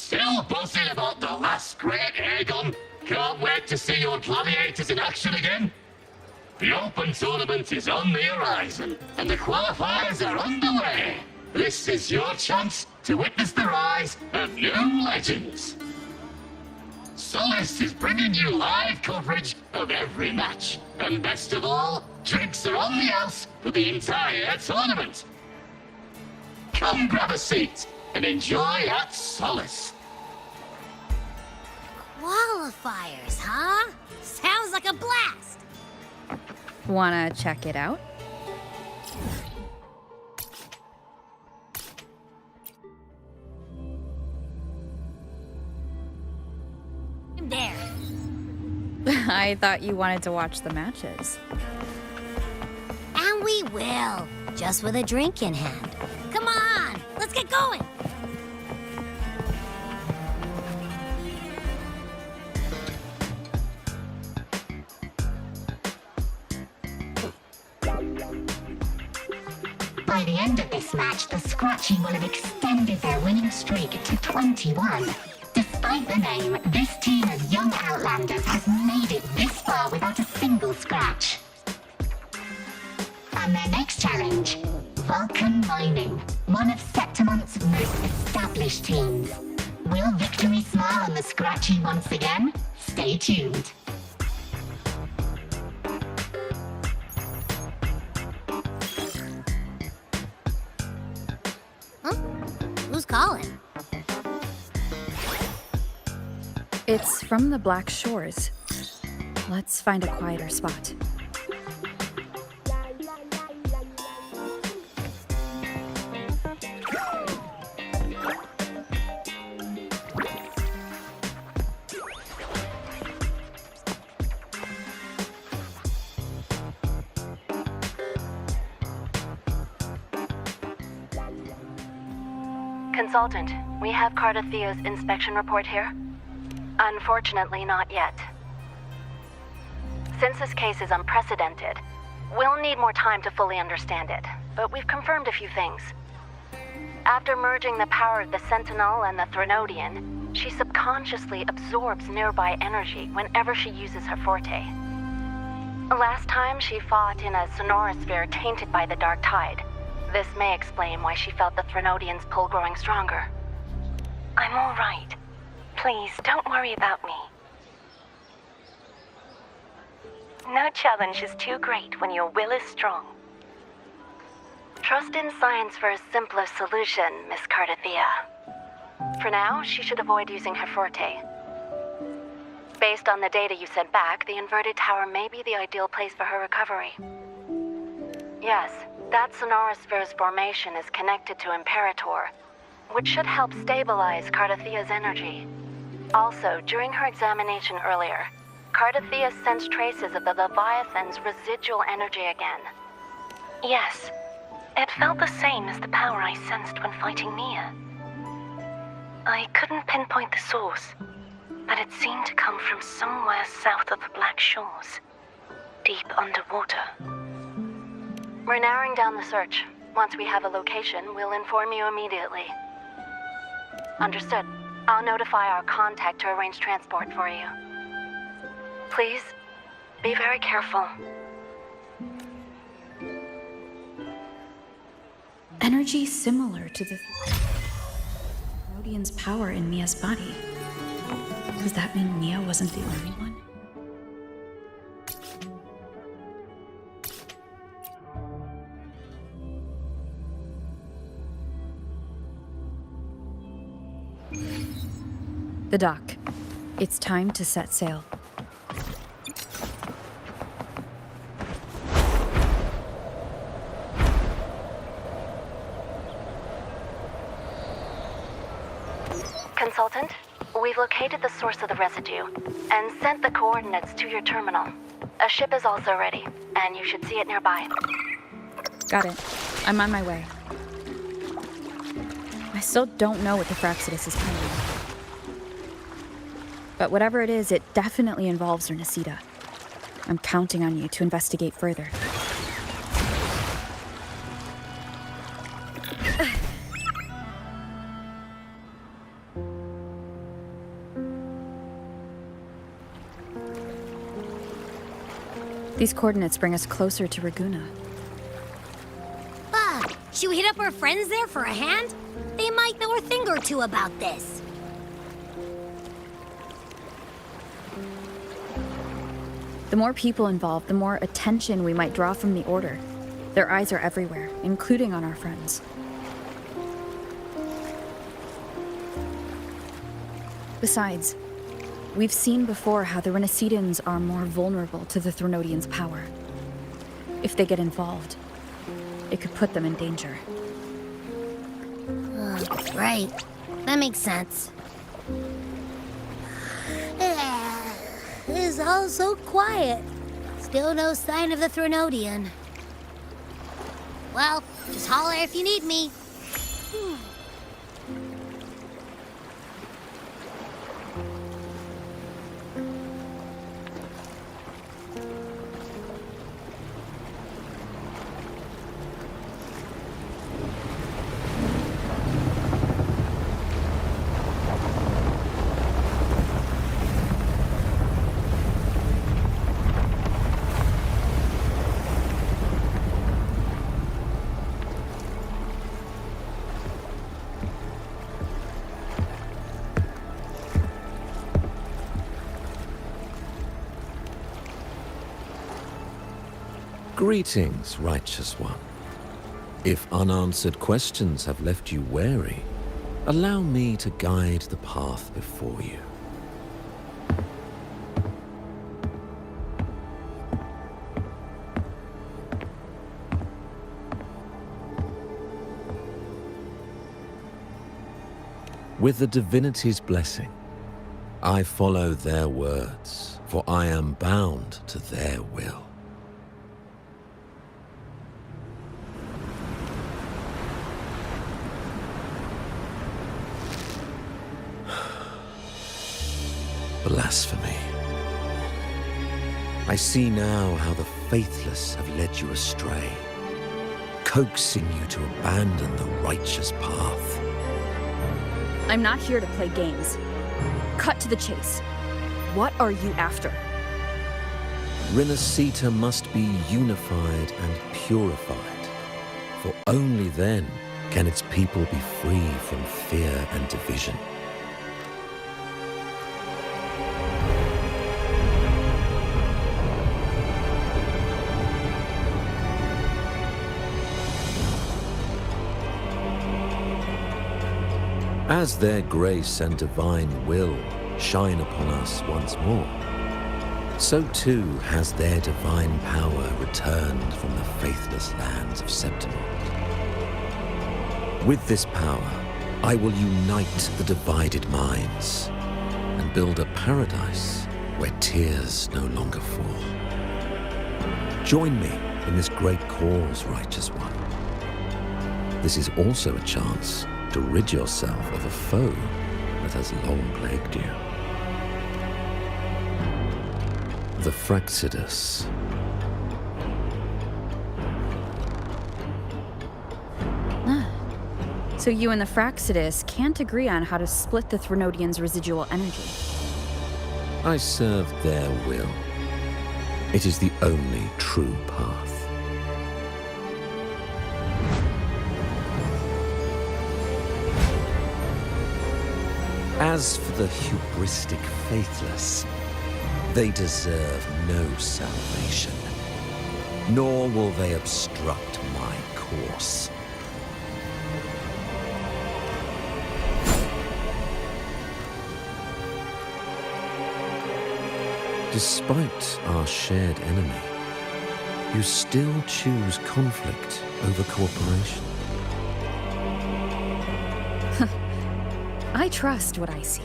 Still buzzing about the last great airgun? Can't wait to see your gladiators in action again? The Open Tournament is on the horizon, and the qualifiers are underway. This is your chance to witness the rise of new legends. Solace is bringing you live coverage of every match. And best of all, drinks are on the house for the entire tournament. Come grab a seat and enjoy at Solace. Qualifiers, huh? Sounds like a blast! Wanna check it out? There. I thought you wanted to watch the matches. And we will, just with a drink in hand. Come on, let's get going! By the end of this match, the Scratchy will have extended their winning streak to 21. Despite the name, this team of young Outlanders has made it this far without a single scratch. And their next challenge, Vulcan Mining, one of Septimont's most established teams. Will victory smile on the Scratchy once again? Stay tuned. Huh? Who's calling? It's from the Black Shores. Let's find a quieter spot. Consultant, we have Cardathea's inspection report here. Unfortunately, not yet. Since this case is unprecedented, we'll need more time to fully understand it, but we've confirmed a few things. After merging the power of the Sentinel and the Threnodian, she subconsciously absorbs nearby energy whenever she uses her forte. Last time she fought in a sonorosphere tainted by the Dark Tide. This may explain why she felt the Threnodian's pull growing stronger. I'm all right. Please, don't worry about me. No challenge is too great when your will is strong. Trust in science for a simpler solution, Miss Cardathea. For now, she should avoid using her forte. Based on the data you sent back, the inverted tower may be the ideal place for her recovery. Yes, that sonorosphere's formation is connected to Imperator, which should help stabilize Cardathea's energy. Also, during her examination earlier, Cardathea sensed traces of the Leviathan's residual energy again. Yes, it felt the same as the power I sensed when fighting Nia. I couldn't pinpoint the source, but it seemed to come from somewhere south of the Black Shores, deep underwater. We're narrowing down the search. Once we have a location, we'll inform you immediately. Understood. I'll notify our contact to arrange transport for you. Please, be very careful. Energy similar to the Rodian's power in Mia's body. Does that mean Mia wasn't the only one? The dock. It's time to set sail. Consultant, we've located the source of the residue and sent the coordinates to your terminal. A ship is also ready, and you should see it nearby. Got it. I'm on my way. I still don't know what the Fraxidus is planning. But whatever it is, it definitely involves Ernesita. I'm counting on you to investigate further. These coordinates bring us closer to Raguna. Should we hit up our friends there for a hand? They might know a thing or two about this. The more people involved, the more attention we might draw from the Order. Their eyes are everywhere, including on our friends. Besides, we've seen before how the Renacedans are more vulnerable to the Threnodians' power. If they get involved, it could put them in danger. Right. That makes sense. It's all so quiet. Still no sign of the Threnodian. Well, just holler if you need me. Greetings, righteous one. If unanswered questions have left you wary, allow me to guide the path before you. With the divinity's blessing, I follow their words, for I am bound to their will. Blasphemy. I see now how the faithless have led you astray, coaxing you to abandon the righteous path. I'm not here to play games. Cut to the chase. What are you after? Renacita must be unified and purified, for only then can its people be free from fear and division. As their grace and divine will shine upon us once more, so too has their divine power returned from the faithless lands of Septimund. With this power, I will unite the divided minds and build a paradise where tears no longer fall. Join me in this great cause, righteous one. This is also a chance to rid yourself of a foe that has long plagued you. The Fraxidus. So you and the Fraxidus can't agree on how to split the Threnodians' residual energy. I serve their will. It is the only true path. As for the hubristic faithless, they deserve no salvation, nor will they obstruct my course. Despite our shared enemy, you still choose conflict over cooperation. I trust what I see.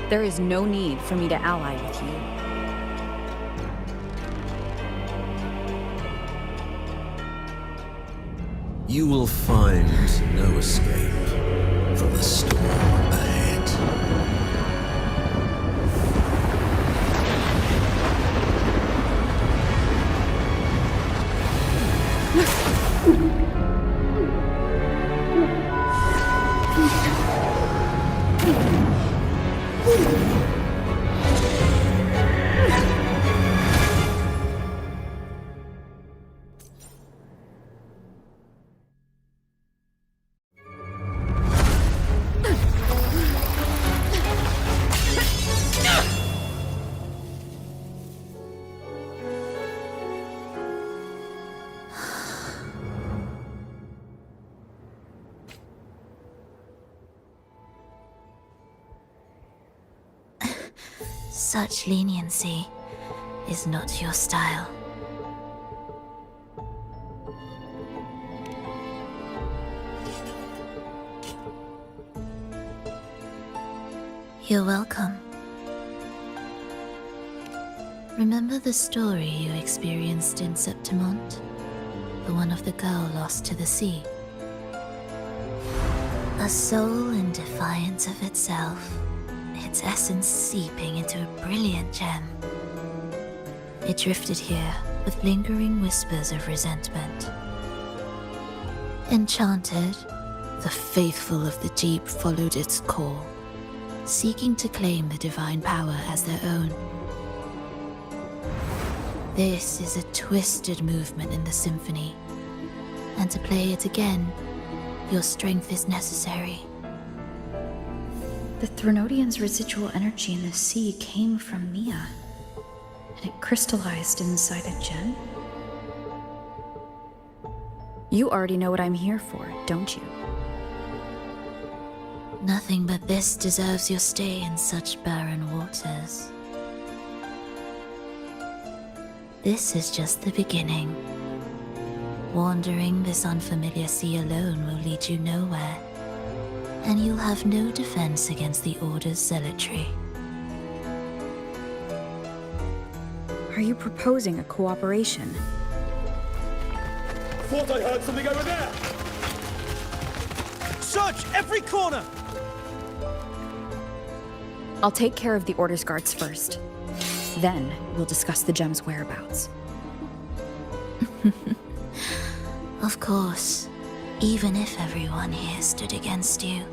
There is no need for me to ally with you. You will find no escape from the storm ahead. Such leniency is not your style. You're welcome. Remember the story you experienced in Septimont? The one of the girl lost to the sea? A soul in defiance of itself, its essence seeping into a brilliant gem. It drifted here with lingering whispers of resentment. Enchanted, the faithful of the deep followed its call, seeking to claim the divine power as their own. This is a twisted movement in the symphony, and to play it again, your strength is necessary. The Threnodian's residual energy in the sea came from Mia, and it crystallized inside a gem? You already know what I'm here for, don't you? Nothing but this deserves your stay in such barren waters. This is just the beginning. Wandering this unfamiliar sea alone will lead you nowhere, and you'll have no defense against the Order's zealotry. Are you proposing a cooperation? Thought I heard something over there! Search every corner! I'll take care of the Order's guards first. Then, we'll discuss the gem's whereabouts. Of course, even if everyone here stood against you,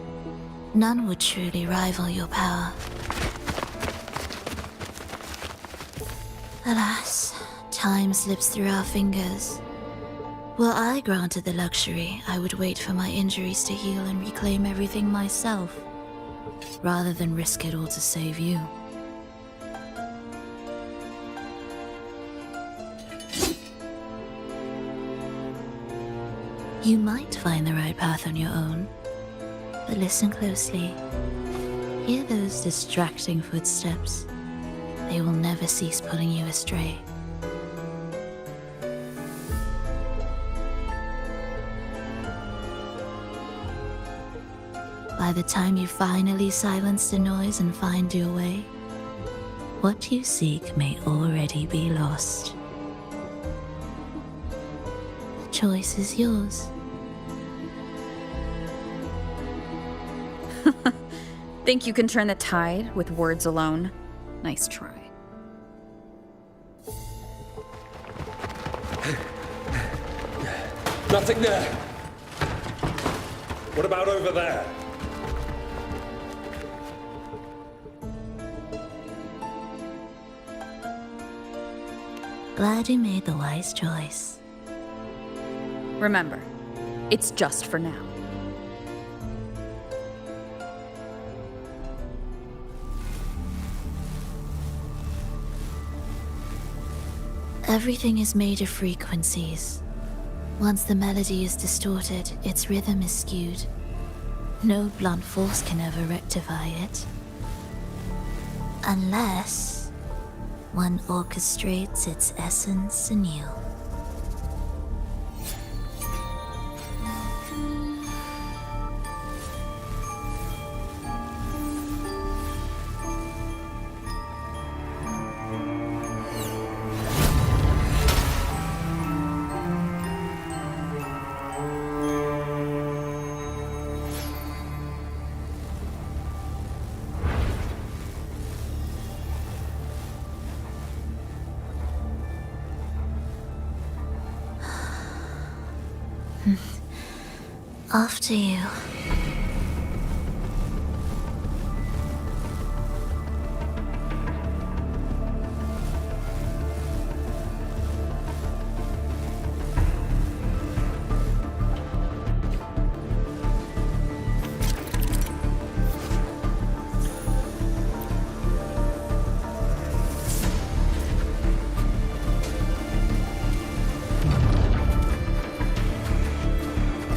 none would truly rival your power. Alas, time slips through our fingers. Were I granted the luxury, I would wait for my injuries to heal and reclaim everything myself, rather than risk it all to save you. You might find the right path on your own, but listen closely. Hear those distracting footsteps. They will never cease pulling you astray. By the time you finally silence the noise and find your way, what you seek may already be lost. The choice is yours. Think you can turn the tide with words alone? Nice try. Nothing there! What about over there? Glad you made the wise choice. Remember, it's just for now. Everything is made of frequencies. Once the melody is distorted, its rhythm is skewed. No blunt force can ever rectify it. Unless one orchestrates its essence anew. After you.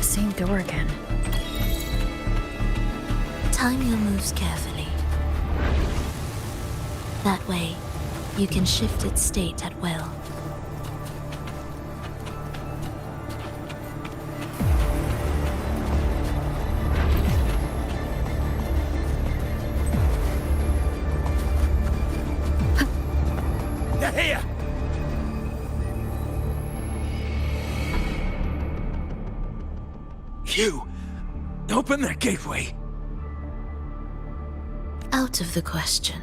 Same door again. Time your moves carefully. That way, you can shift its state at will. They're here! You! Open that gateway! Out of the question.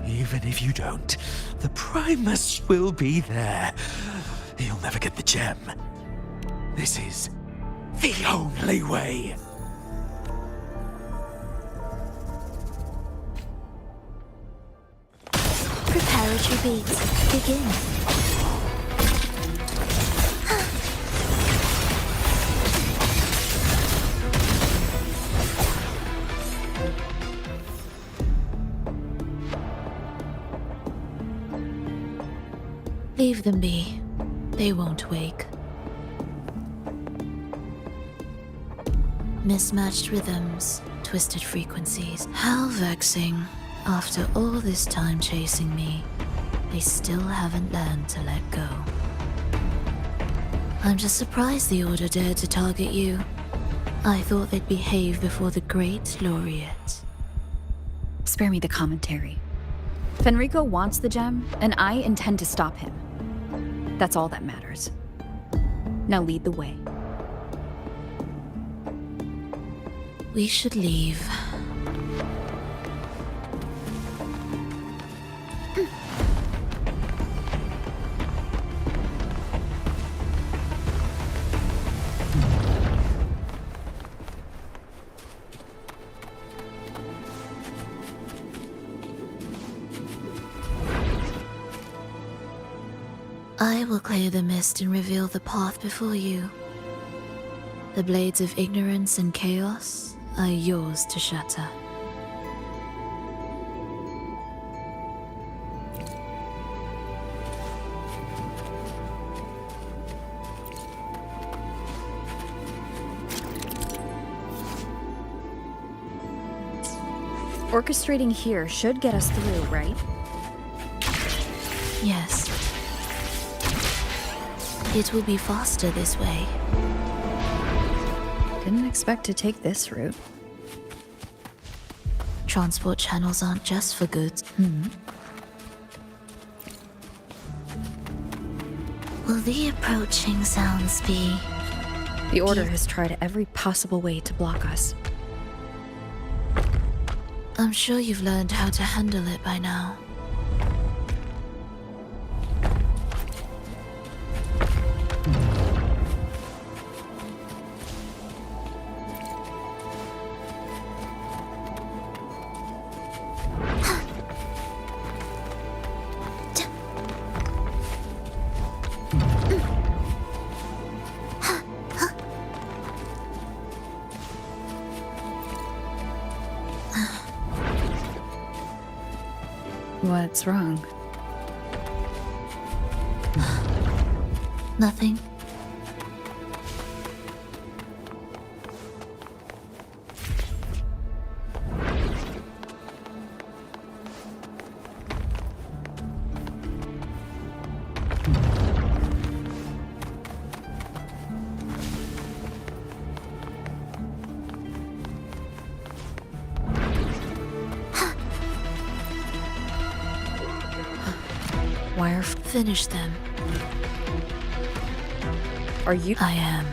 Even if you don't, the Primus will be there. You'll never get the gem. This is the only way. Prepare at your beat. Begin. Leave them be. They won't wake. Mismatched rhythms, twisted frequencies. How vexing. After all this time chasing me, they still haven't learned to let go. I'm just surprised the Order dared to target you. I thought they'd behave before the Great Laureate. Spare me the commentary. Fenrico wants the gem, and I intend to stop him. That's all that matters. Now lead the way. We should leave. I will clear the mist and reveal the path before you. The blades of ignorance and chaos are yours to shatter. Orchestrating here should get us through, right? Yes. It will be faster this way. Didn't expect to take this route. Transport channels aren't just for goods. Will the approaching sounds be... The Order has tried every possible way to block us. I'm sure you've learned how to handle it by now. What's wrong? Nothing. Wire. Finish them. Are you? I am.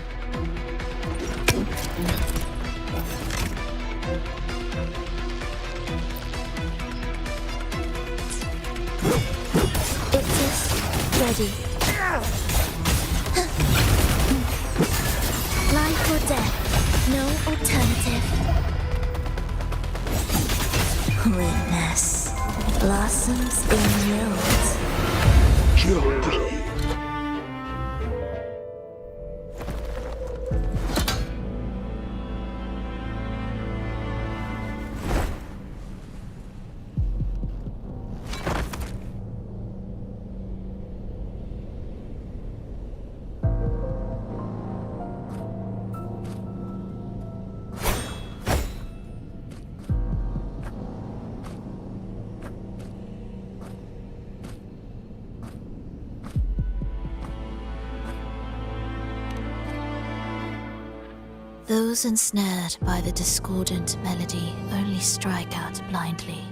It is ready. Life or death, no alternative. Witness blossoms in yield. Those ensnared by the discordant melody only strike out blindly.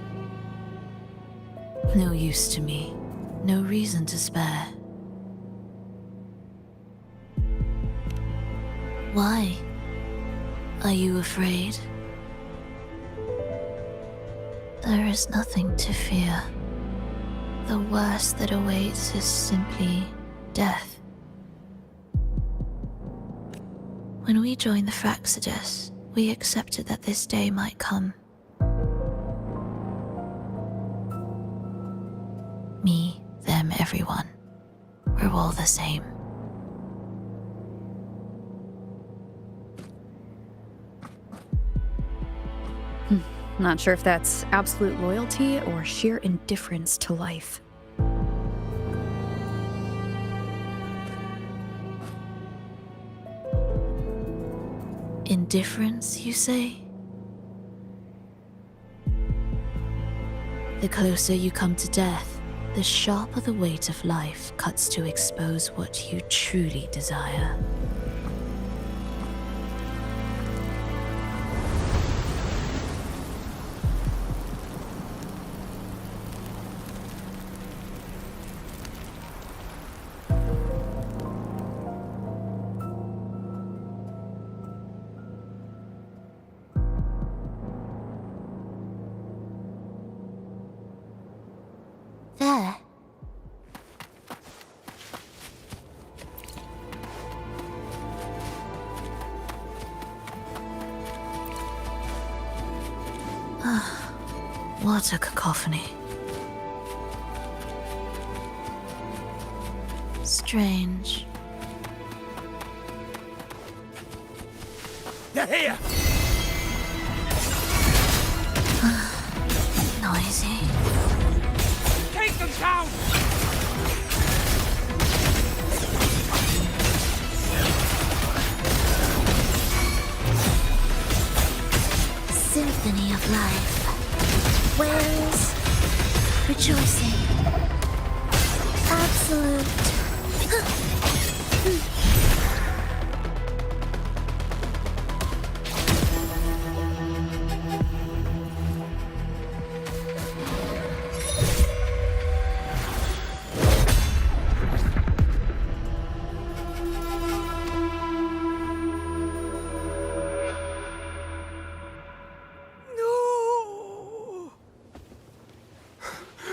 No use to me, no reason to spare. Why? Are you afraid? There is nothing to fear. The worst that awaits is simply death. When we joined the Fraccidus, we accepted that this day might come. Me, them, everyone. We're all the same. Not sure if that's absolute loyalty or sheer indifference to life. Indifference, you say? The closer you come to death, the sharper the weight of life cuts to expose what you truly desire. There. What a cacophony. Strange. They're here! Noisy. Take them down! Symphony of life. Where's rejoicing? Absolute.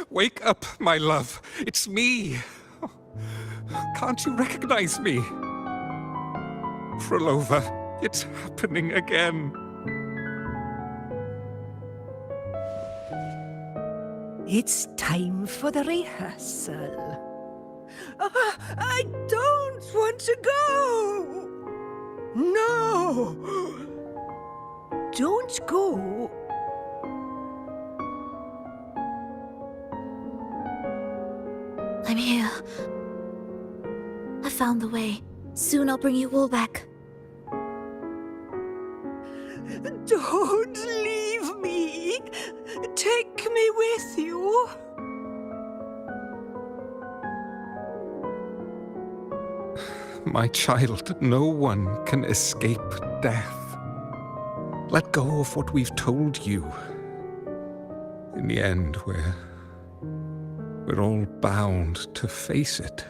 Wake up, my love. It's me. Can't you recognize me? Phrolova, it's happening again. It's time for the rehearsal. I don't want to go! No! Don't go! I'm here. I found the way. Soon I'll bring you all back. Don't leave me! Take me with you! My child, no one can escape death. Let go of what we've told you. In the end, we're all bound to face it.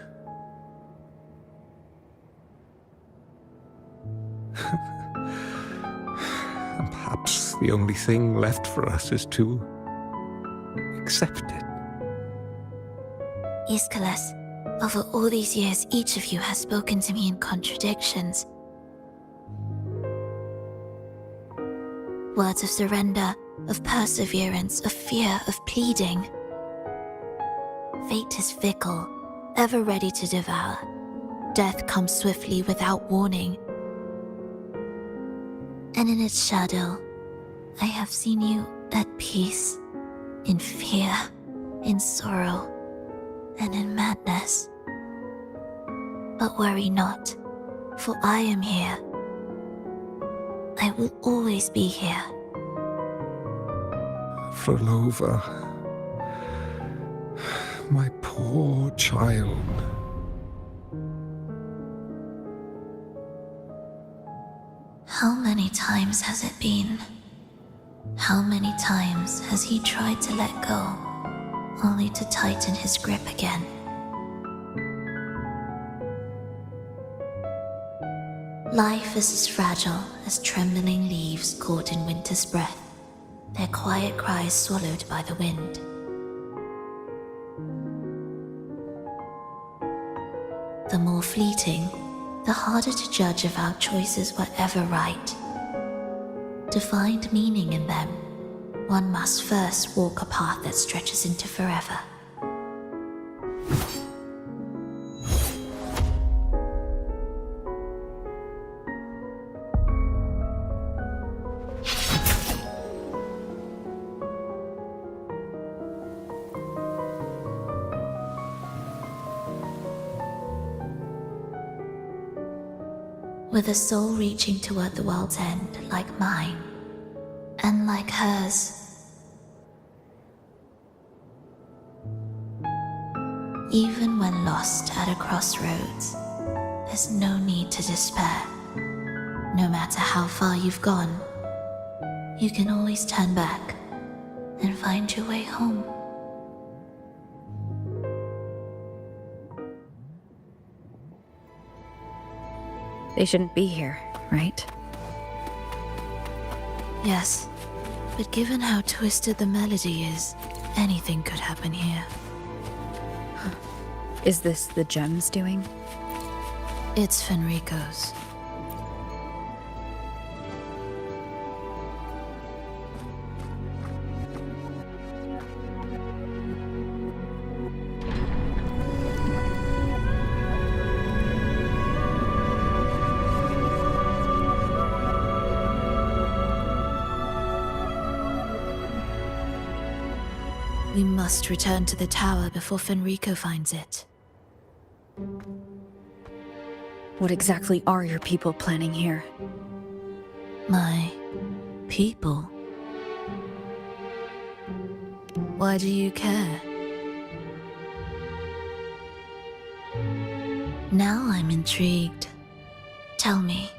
And perhaps the only thing left for us is to accept it. Aeschylus, over all these years, each of you has spoken to me in contradictions. Words of surrender, of perseverance, of fear, of pleading. Fate is fickle, ever ready to devour. Death comes swiftly without warning. And in its shadow, I have seen you at peace, in fear, in sorrow, and in madness. But worry not, for I am here. I will always be here. Phrolova, my poor child. How many times has it been? How many times has he tried to let go, only to tighten his grip again? Life is as fragile as trembling leaves caught in winter's breath, their quiet cries swallowed by the wind. The more fleeting, the harder to judge if our choices were ever right. To find meaning in them, one must first walk a path that stretches into forever. With a soul reaching toward the world's end like mine, and like hers. Even when lost at a crossroads, there's no need to despair. No matter how far you've gone, you can always turn back and find your way home. They shouldn't be here, right? Yes, but given how twisted the melody is, anything could happen here. Is this the gem's doing? It's Fenrico's. We must return to the tower before Fenrico finds it. What exactly are your people planning here? My people? Why do you care? Now I'm intrigued. Tell me,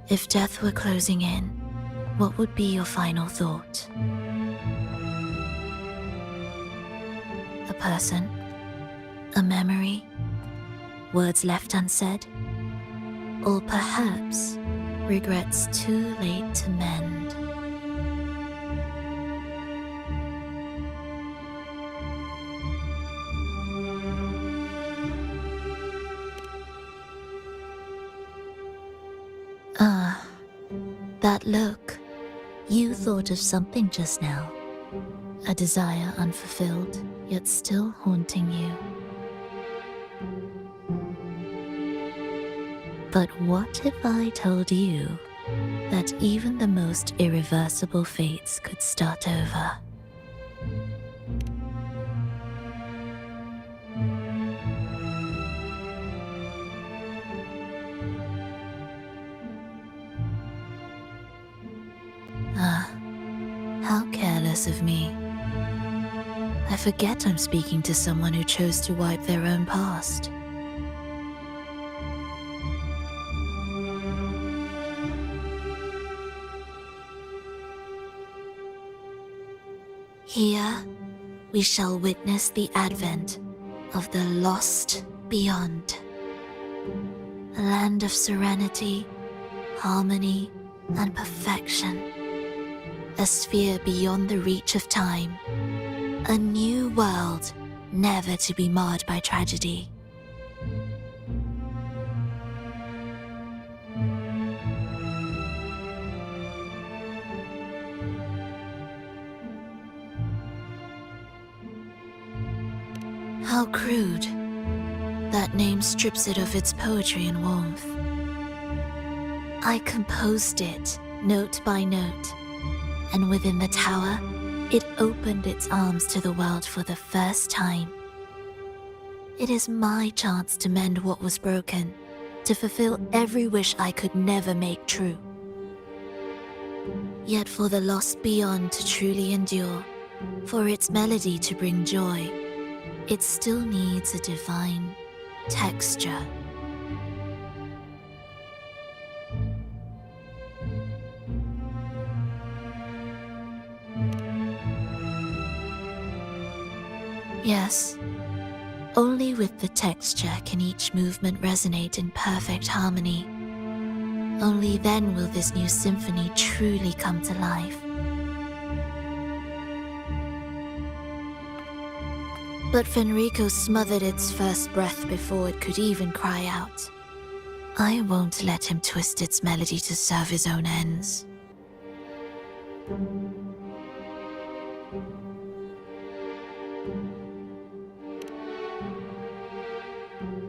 if death were closing in, what would be your final thought? A person? A memory? Words left unsaid? Or perhaps regrets too late to mend? Ah, that look. You thought of something just now. A desire unfulfilled, yet still haunting you. But what if I told you that even the most irreversible fates could start over? Ah, how careless of me. I forget I'm speaking to someone who chose to wipe their own past. Here, we shall witness the advent of the lost beyond. A land of serenity, harmony, and perfection. A sphere beyond the reach of time. A new world, never to be marred by tragedy. How crude. That name strips it of its poetry and warmth. I composed it, note by note, and within the tower, it opened its arms to the world for the first time. It is my chance to mend what was broken, to fulfill every wish I could never make true. Yet for the lost beyond to truly endure, for its melody to bring joy, it still needs a divine texture. Yes. Only with the texture can each movement resonate in perfect harmony. Only then will this new symphony truly come to life. But Fenrico smothered its first breath before it could even cry out. I won't let him twist its melody to serve his own ends.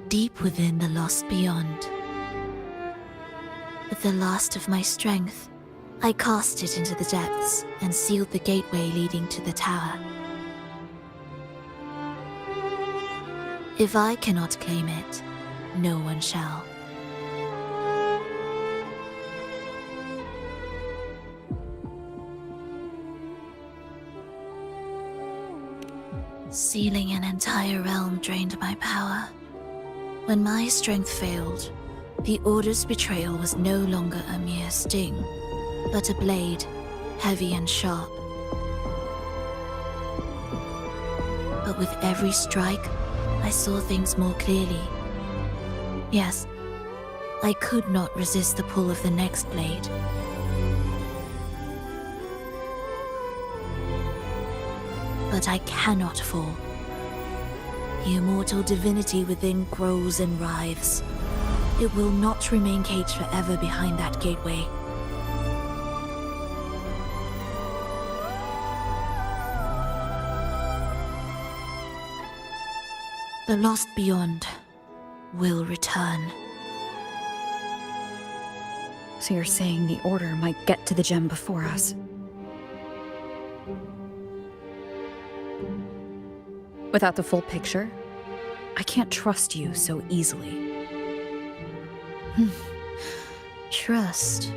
Deep within the lost beyond, with the last of my strength, I cast it into the depths and sealed the gateway leading to the tower. If I cannot claim it, no one shall. Sealing an entire realm drained my power. When my strength failed, the Order's betrayal was no longer a mere sting, but a blade, heavy and sharp. But with every strike, I saw things more clearly. Yes, I could not resist the pull of the next blade. But I cannot fall. The immortal divinity within grows and writhes. It will not remain caged forever behind that gateway. The lost beyond will return. So you're saying the Order might get to the gem before us? Without the full picture, I can't trust you so easily. Trust?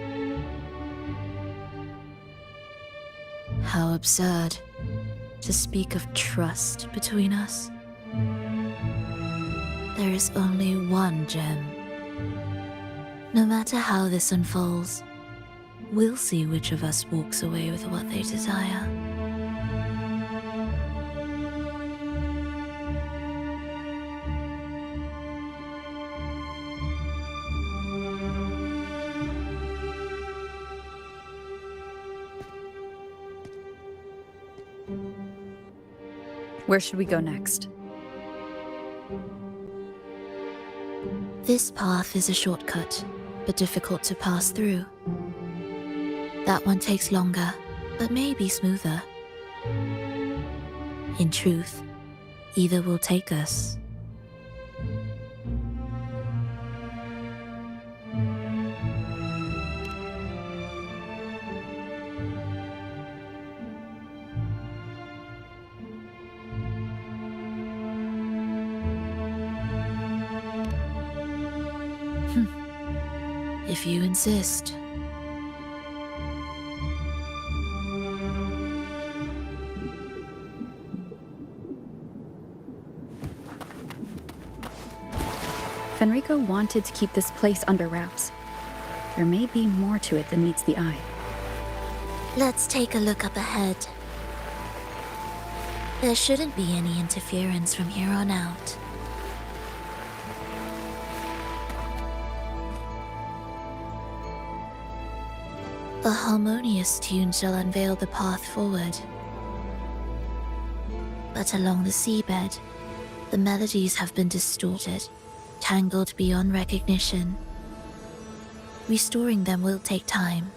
How absurd to speak of trust between us. There is only one gem. No matter how this unfolds, we'll see which of us walks away with what they desire. Where should we go next? This path is a shortcut, but difficult to pass through. That one takes longer, but may be smoother. In truth, either will take us. If you insist. Fenrico wanted to keep this place under wraps. There may be more to it than meets the eye. Let's take a look up ahead. There shouldn't be any interference from here on out. A harmonious tune shall unveil the path forward. But along the seabed, the melodies have been distorted, tangled beyond recognition. Restoring them will take time.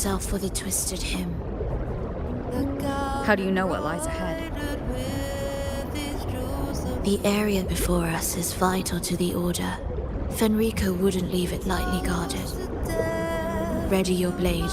yourself for the twisted hymn. How do you know what lies ahead? The area before us is vital to the Order. Fenrico wouldn't leave it lightly guarded. Ready your blade.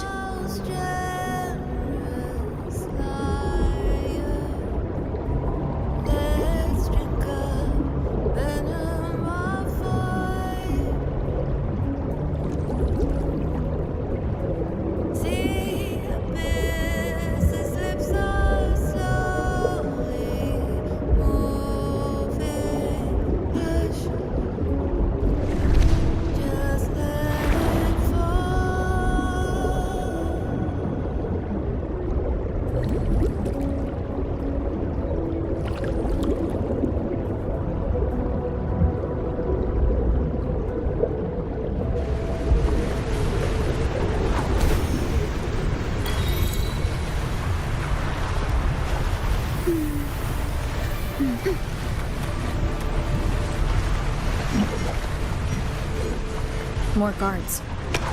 More guards,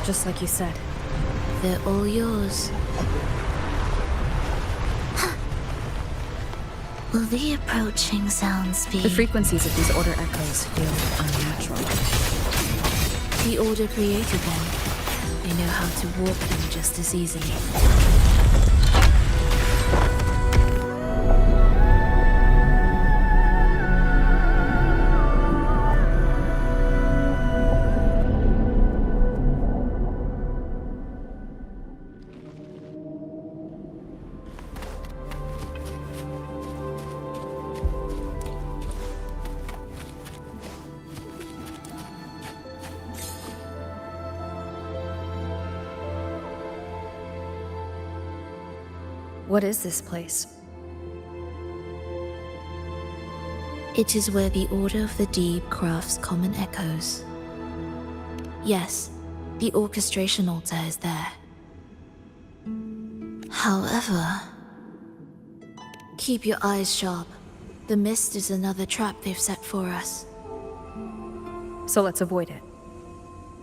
just like you said. They're all yours. Will the approaching sounds be... The frequencies of these Order echoes feel unnatural. The Order created them. They know how to warp them just as easily. What is this place? It is where the Order of the Deep crafts common echoes. Yes, the orchestration altar is there. However, keep your eyes sharp. The mist is another trap they've set for us. So let's avoid it.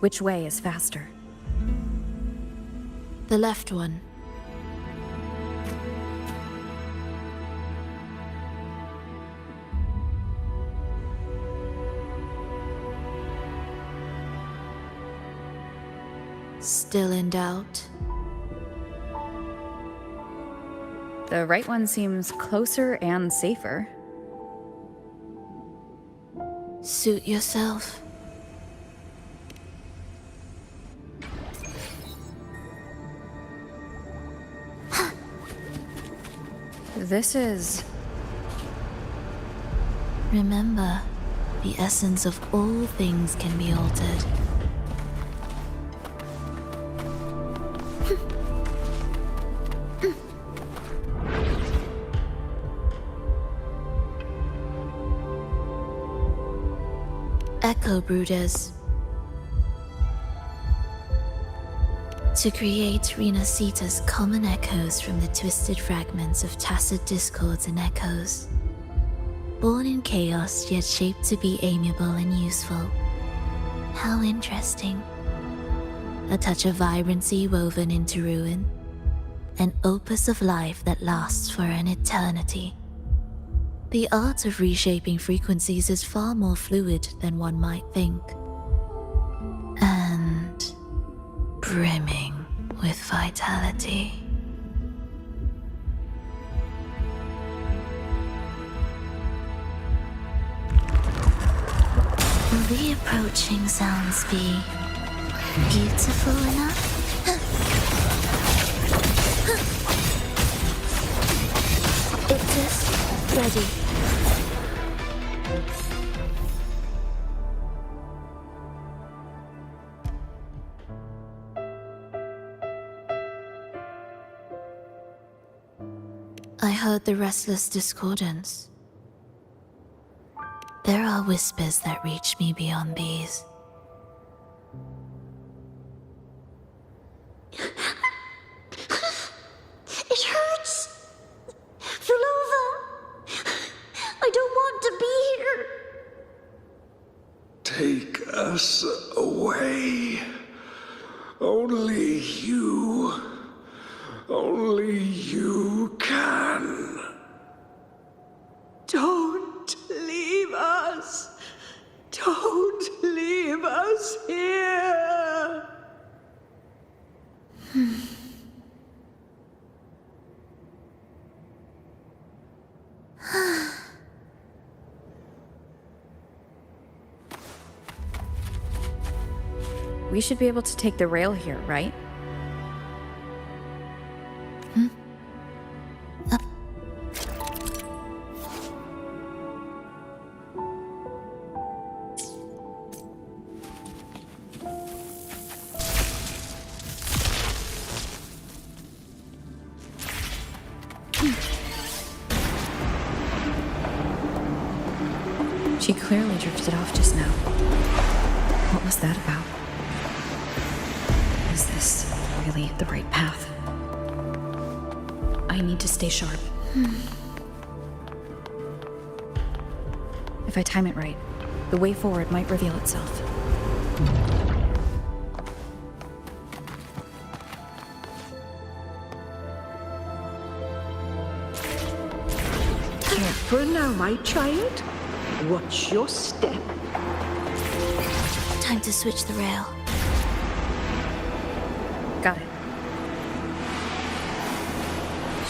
Which way is faster? The left one. Still in doubt? The right one seems closer and safer. Suit yourself. This is... Remember, the essence of all things can be altered. Echo Brooders. To create Renacita's common echoes from the twisted fragments of tacit discords and echoes. Born in chaos, yet shaped to be amiable and useful. How interesting. A touch of vibrancy woven into ruin. An opus of life that lasts for an eternity. The art of reshaping frequencies is far more fluid than one might think. And brimming with vitality. Will the approaching sounds be beautiful enough? It is ready. I heard the restless discordance. There are whispers that reach me beyond these. It hurts! Phrolova! I don't want to be here! Take us away. Only you Only you can. Don't leave us. Don't leave us here. We should be able to take the rail here, right? She clearly drifted off just now. What was that about? Is this really the right path? I need to stay sharp. If I time it right, the way forward might reveal itself. Careful now, my child. Watch your step. Time to switch the rail. Got it.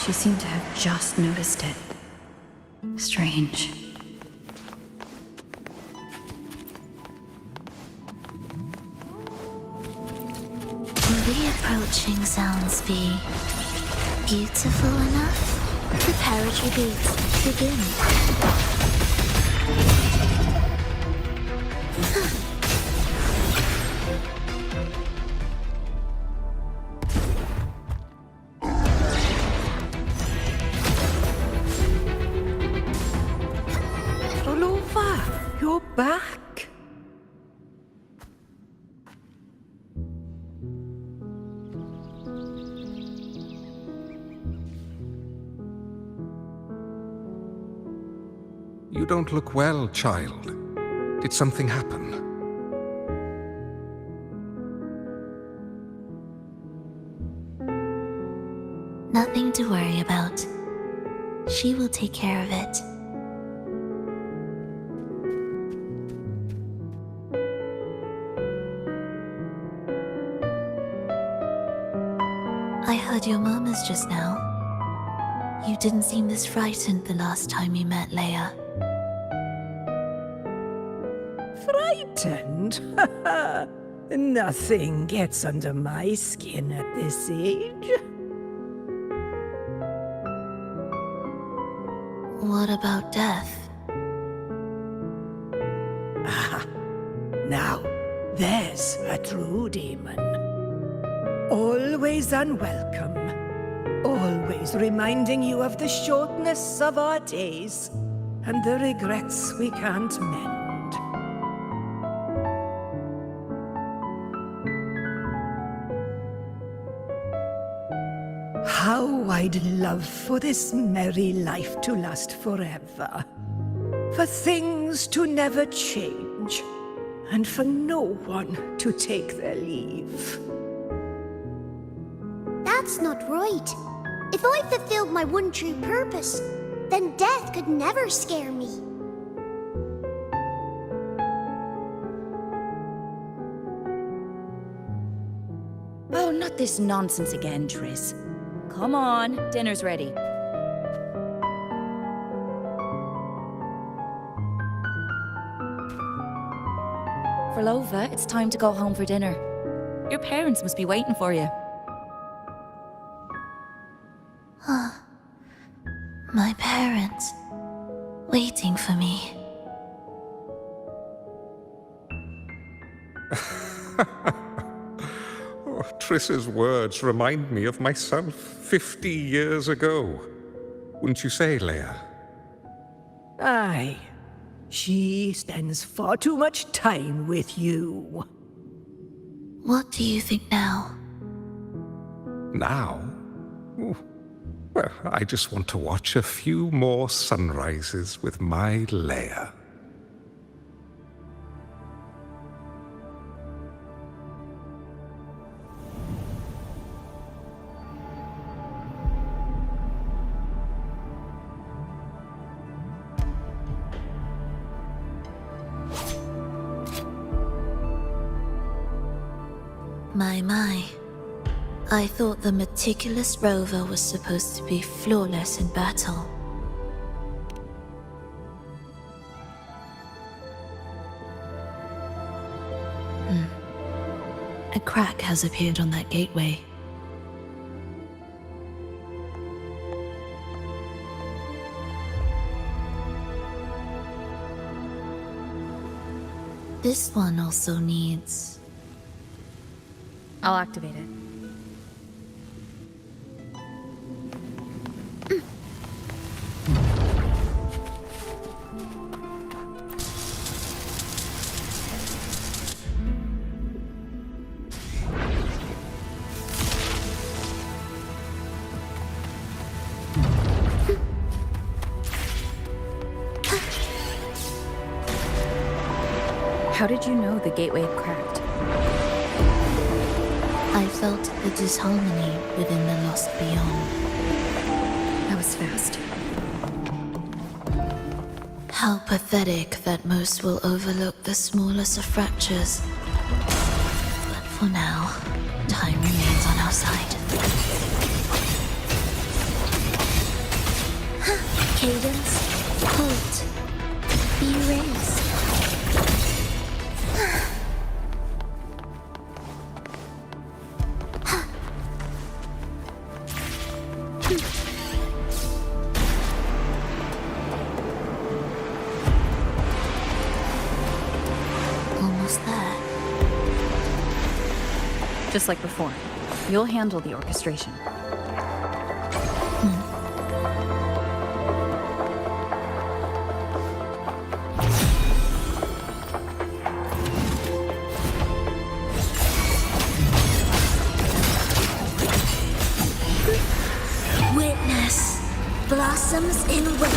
She seemed to have just noticed it. Strange. Will the approaching sounds be beautiful enough? The parrotry beats begin. Phrolova, you're back. You don't look well, child. Did something happen? Nothing to worry about. She will take care of it. I heard your murmurs just now. You didn't seem this frightened the last time you met Leia. Frightened? Nothing gets under my skin at this age. What about death? Now, there's a true demon. Always unwelcome. Always reminding you of the shortness of our days and the regrets we can't mend. How I'd love for this merry life to last forever. For things to never change, and for no one to take their leave. That's not right. If I fulfilled my one true purpose, then death could never scare me. Oh, not this nonsense again, Triss. Come on, dinner's ready. Phrolova, it's time to go home for dinner. Your parents must be waiting for you. My parents, waiting for me. Triss's words remind me of myself 50 years ago. Wouldn't you say, Leia? Aye. She spends far too much time with you. What do you think now? Now? Ooh. Well, I just want to watch a few more sunrises with my Leia. My. I thought the meticulous rover was supposed to be flawless in battle. A crack has appeared on that gateway. This one also needs... I'll activate it. How did you know the gateway had cracked? I felt the disharmony within the lost beyond. That was fast. How pathetic that most will overlook the smallest of fractures. But for now, time remains on our side. Cadence, halt, be erased. Almost there. Just like before. You'll handle the orchestration. Witness blossoms in wilt.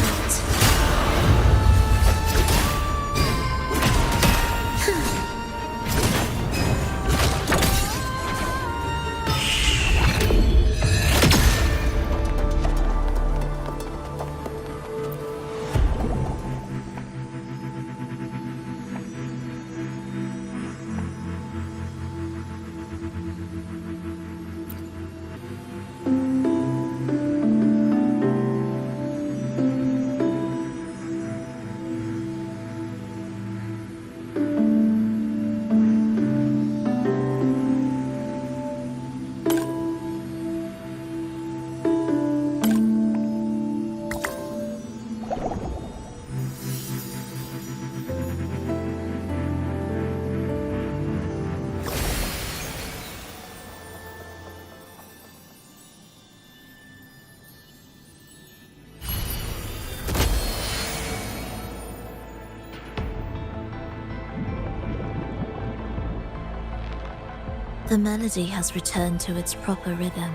The melody has returned to its proper rhythm.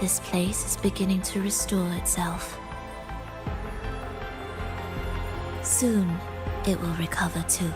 This place is beginning to restore itself. Soon, it will recover too.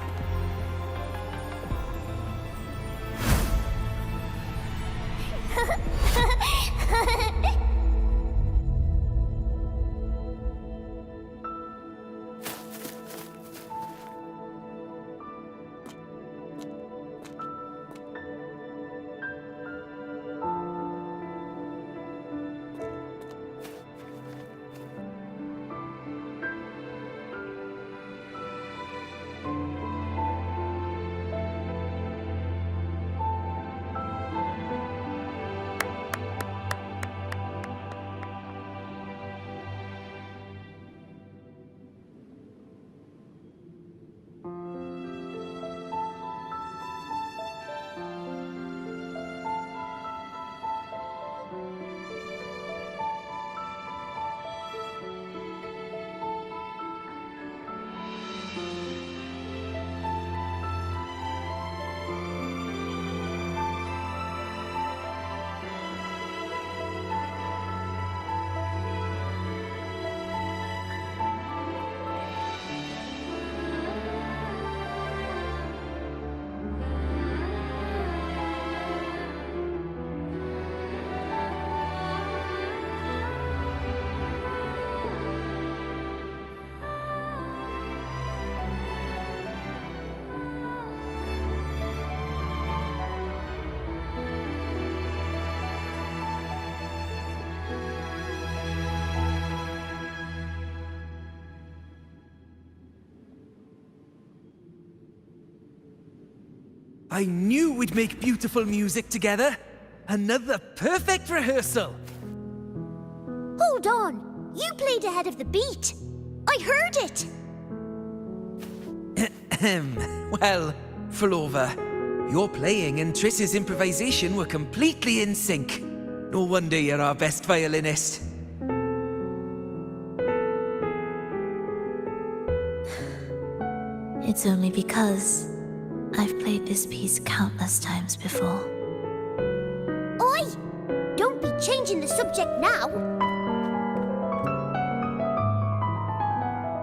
I knew we'd make beautiful music together. Another perfect rehearsal. Hold on! You played ahead of the beat! I heard it! Well, phrolova, your playing and Triss's improvisation were completely in sync. No wonder you're our best violinist. It's only because I've played this piece countless times before. Oi! Don't be changing the subject now!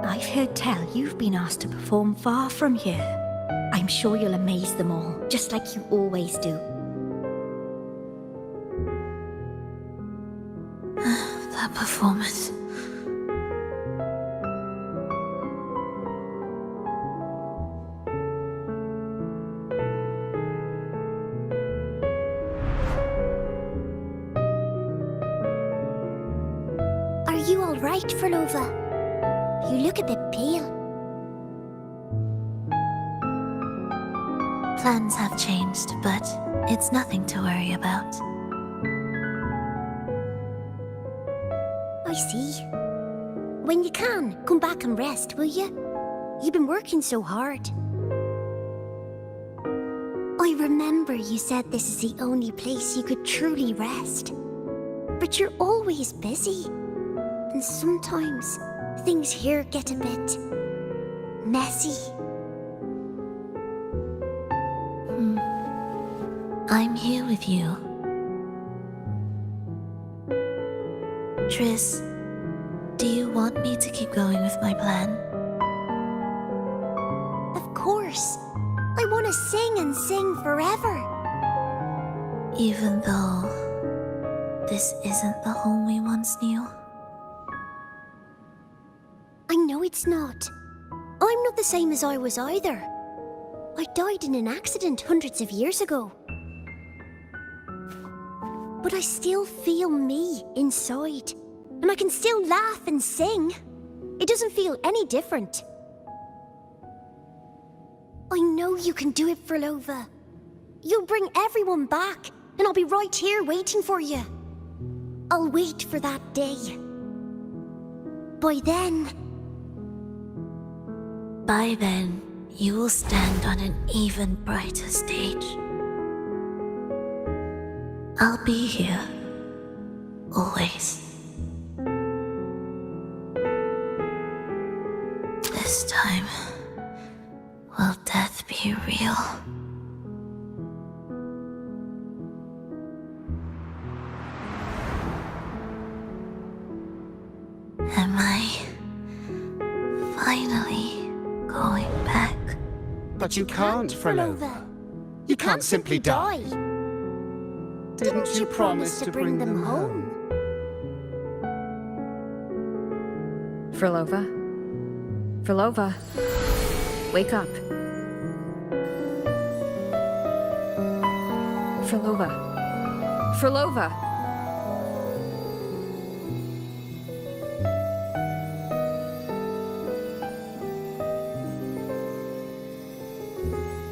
I've heard tell you've been asked to perform far from here. I'm sure you'll amaze them all, just like you always do. That performance. Are you alright, phrolova? You look a bit pale. Plans have changed, but it's nothing to worry about. I see. When you can, come back and rest, will you? You've been working so hard. I remember you said this is the only place you could truly rest. But you're always busy. And sometimes things here get a bit messy. I'm here with you. Triss, do you want me to keep going with my plan? Of course. I want to sing and sing forever. Even though this isn't the home we once knew? I know it's not. I'm not the same as I was either. I died in an accident hundreds of years ago. But I still feel me inside. And I can still laugh and sing. It doesn't feel any different. I know you can do it, phrolova. You'll bring everyone back, and I'll be right here waiting for you. I'll wait for that day. By then, you will stand on an even brighter stage. I'll be here. Always. This time, will death be real? Am I finally going back? But you can't, phrolova. You can't simply die. Didn't you promise to bring them home? Phrolova? Phrolova? Wake up. Phrolova? Phrolova?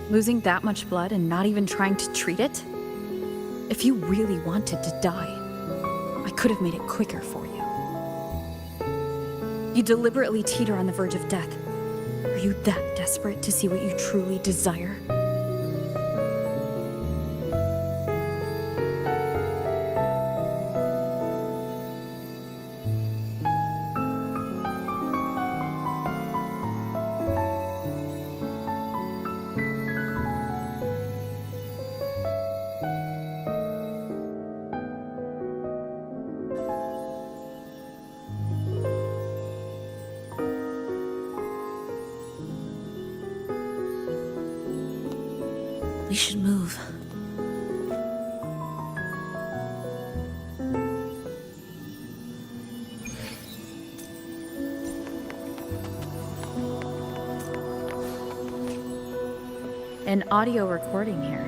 Losing that much blood and not even trying to treat it? If you really wanted to die, I could have made it quicker for you. You deliberately teeter on the verge of death. Are you that desperate to see what you truly desire? We should move. An audio recording here.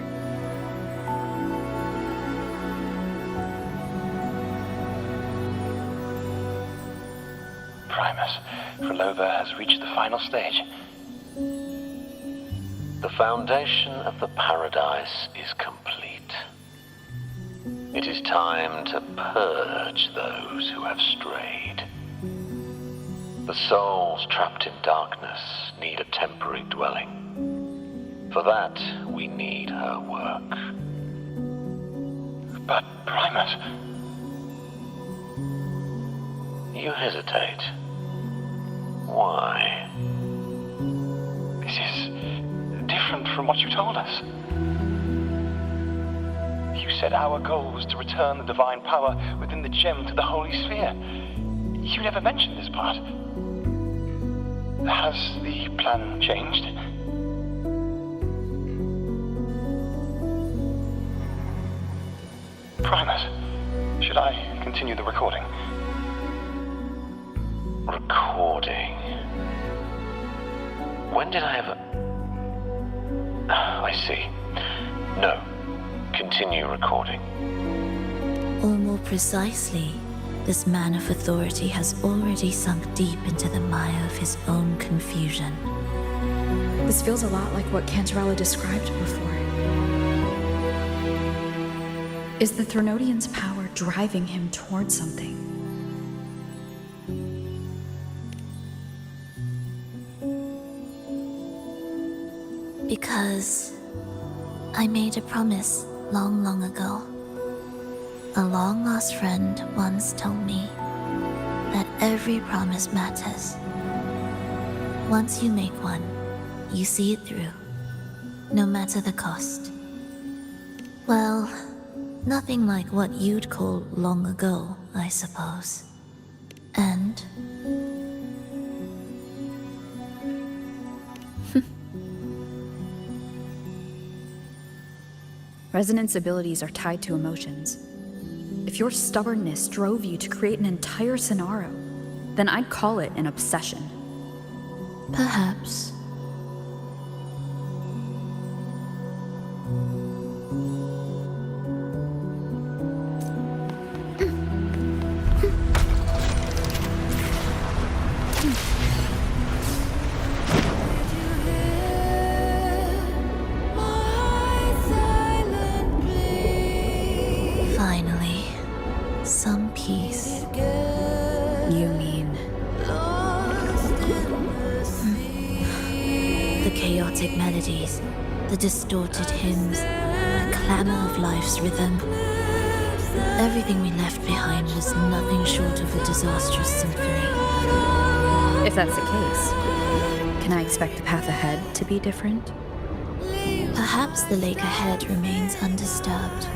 Primus, phrolova has reached the final stage. The foundation of the paradise is complete. It is time to purge those who have strayed. The souls trapped in darkness need a temporary dwelling. For that, we need her work. But, Primus... You hesitate. Why? This is different from what you told us. You said our goal was to return the divine power within the gem to the Holy Sphere. You never mentioned this part. Has the plan changed? Primus, should I continue the recording? Recording? When did I ever... I see. No. Continue recording. Or more precisely, this man of authority has already sunk deep into the mire of his own confusion. This feels a lot like what Cantarella described before. Is the Threnodian's power driving him towards something? Because I made a promise long, long ago. A long-lost friend once told me that every promise matters. Once you make one, you see it through, no matter the cost. Well, nothing like what you'd call long ago, I suppose. And... Resonance abilities are tied to emotions. If your stubbornness drove you to create an entire scenario, then I'd call it an obsession. Perhaps. Finally, some peace. You mean... The chaotic melodies, the distorted hymns, the clamor of life's rhythm. Everything we left behind was nothing short of a disastrous symphony. If that's the case, can I expect the path ahead to be different? Perhaps the lake ahead remains undisturbed.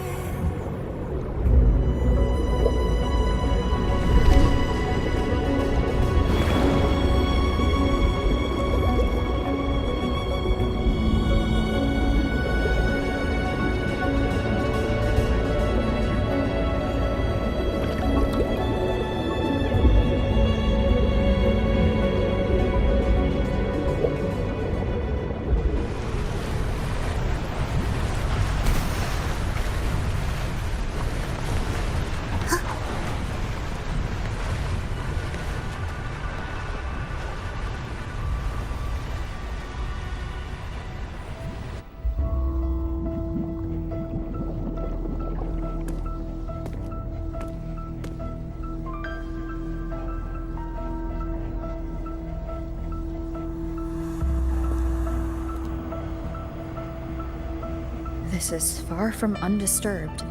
This is far from undisturbed.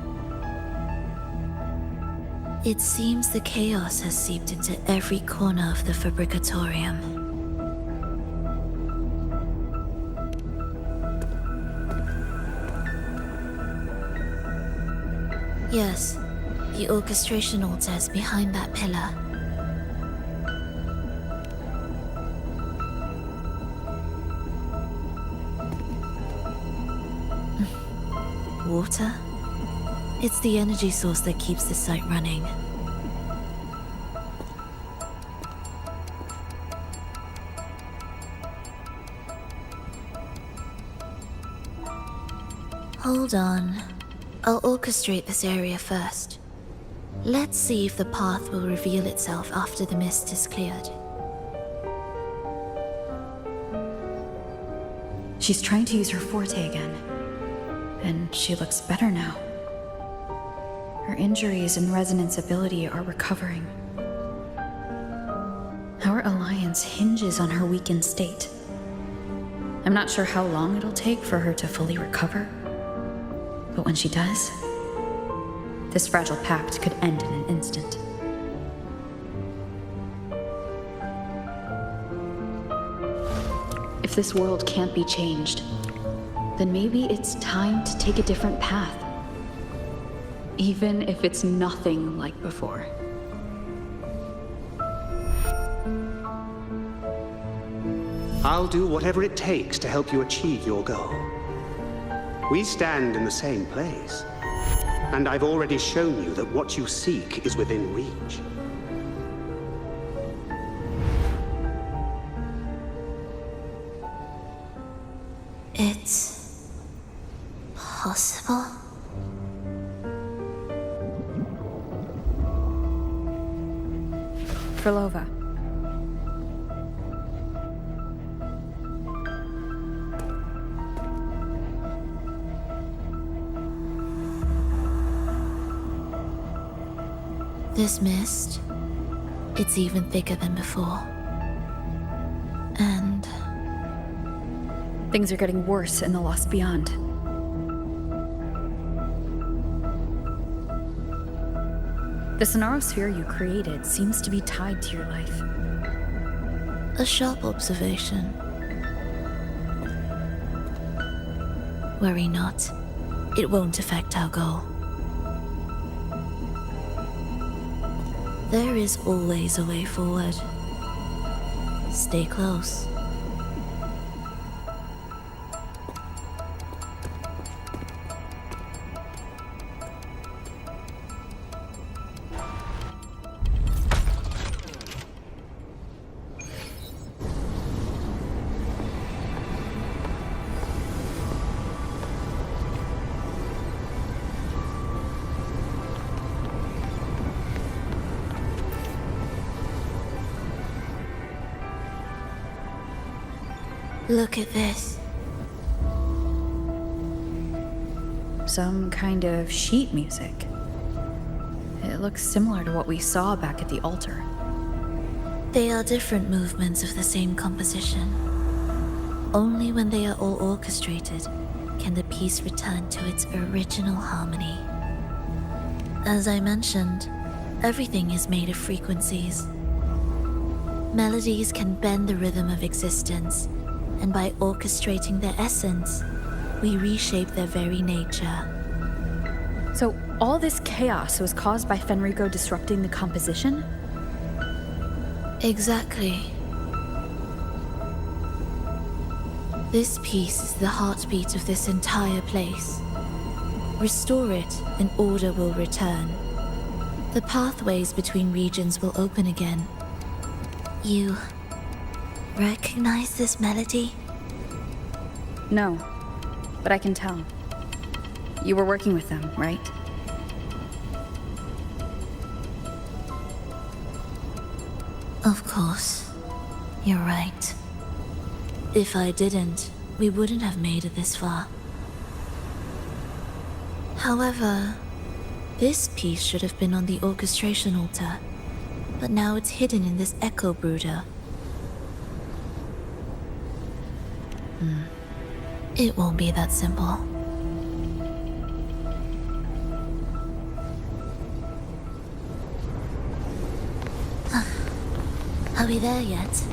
It seems the chaos has seeped into every corner of the Fabricatorium. Yes, the orchestration altar is behind that pillar. Water? It's the energy source that keeps the site running. Hold on. I'll orchestrate this area first. Let's see if the path will reveal itself after the mist is cleared. She's trying to use her forte again, and she looks better now. Her injuries and resonance ability are recovering. Our alliance hinges on her weakened state. I'm not sure how long it'll take for her to fully recover, but when she does, this fragile pact could end in an instant. If this world can't be changed, then maybe it's time to take a different path. Even if it's nothing like before. I'll do whatever it takes to help you achieve your goal. We stand in the same place, and I've already shown you that what you seek is within reach. It's possible? Phrolova. This mist, it's even thicker than before. And things are getting worse in the Lost Beyond. The Sonarosphere you created seems to be tied to your life. a sharp observation. Worry not. It won't affect our goal. There is always a way forward. Stay close. Look at this. Some kind of sheet music. It looks similar to what we saw back at the altar. They are different movements of the same composition. Only when they are all orchestrated can the piece return to its original harmony. As I mentioned, everything is made of frequencies. Melodies can bend the rhythm of existence, and by orchestrating their essence, we reshape their very nature. So all this chaos was caused by Fenrico disrupting the composition? Exactly. This piece is the heartbeat of this entire place. Restore it, and order will return. The pathways between regions will open again. You recognize this melody? No, but I can tell. You were working with them, right? Of course. You're right. If I didn't, we wouldn't have made it this far. However, this piece should have been on the orchestration altar, but now it's hidden in this echo brooder. It won't be that simple. Are we there yet?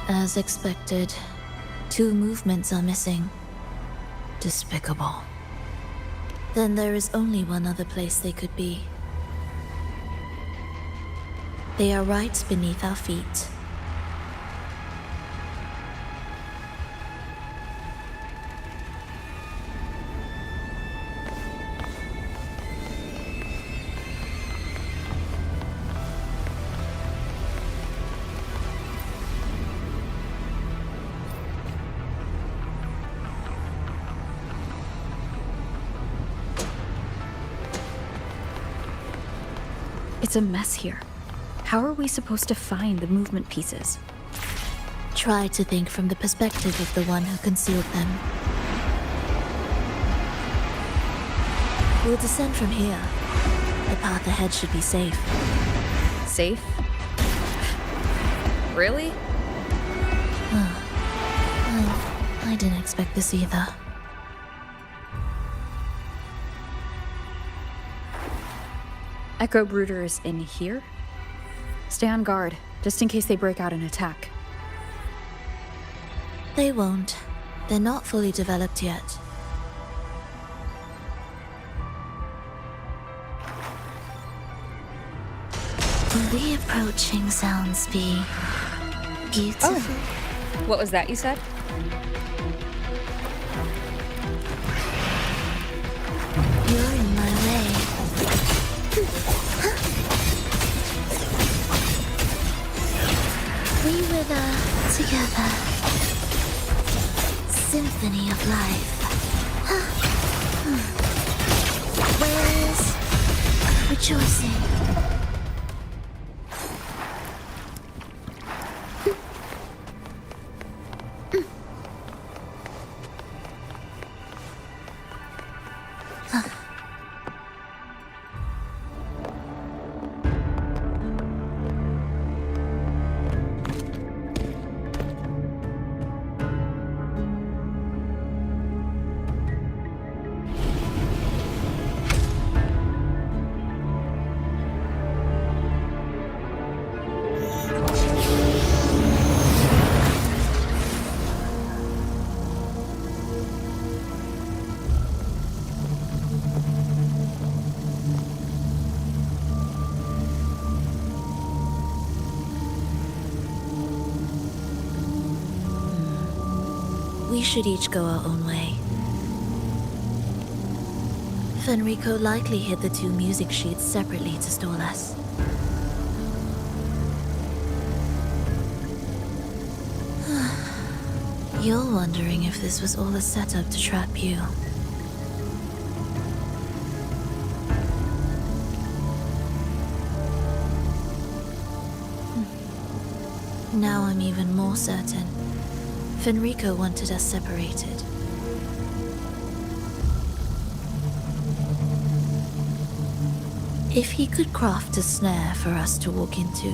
As expected, 2 movements are missing. Despicable. Then there is only one other place they could be. They are right beneath our feet. It's a mess here. How are we supposed to find the movement pieces? Try to think from the perspective of the one who concealed them. We'll descend from here. The path ahead should be safe. Safe? Really? Well, I didn't expect this either. Echo Brooder is in here? Stay on guard, just in case they break out and attack. They won't. They're not fully developed yet. Will the approaching sounds be beautiful? Oh. What was that you said? You're in my way. We wither together. Symphony of life. Where is rejoicing? We should each go our own way. Fenrico likely hid the two music sheets separately to stall us. You're wondering if this was all a setup to trap you. Now I'm even more certain. Fenrico wanted us separated. If he could craft a snare for us to walk into,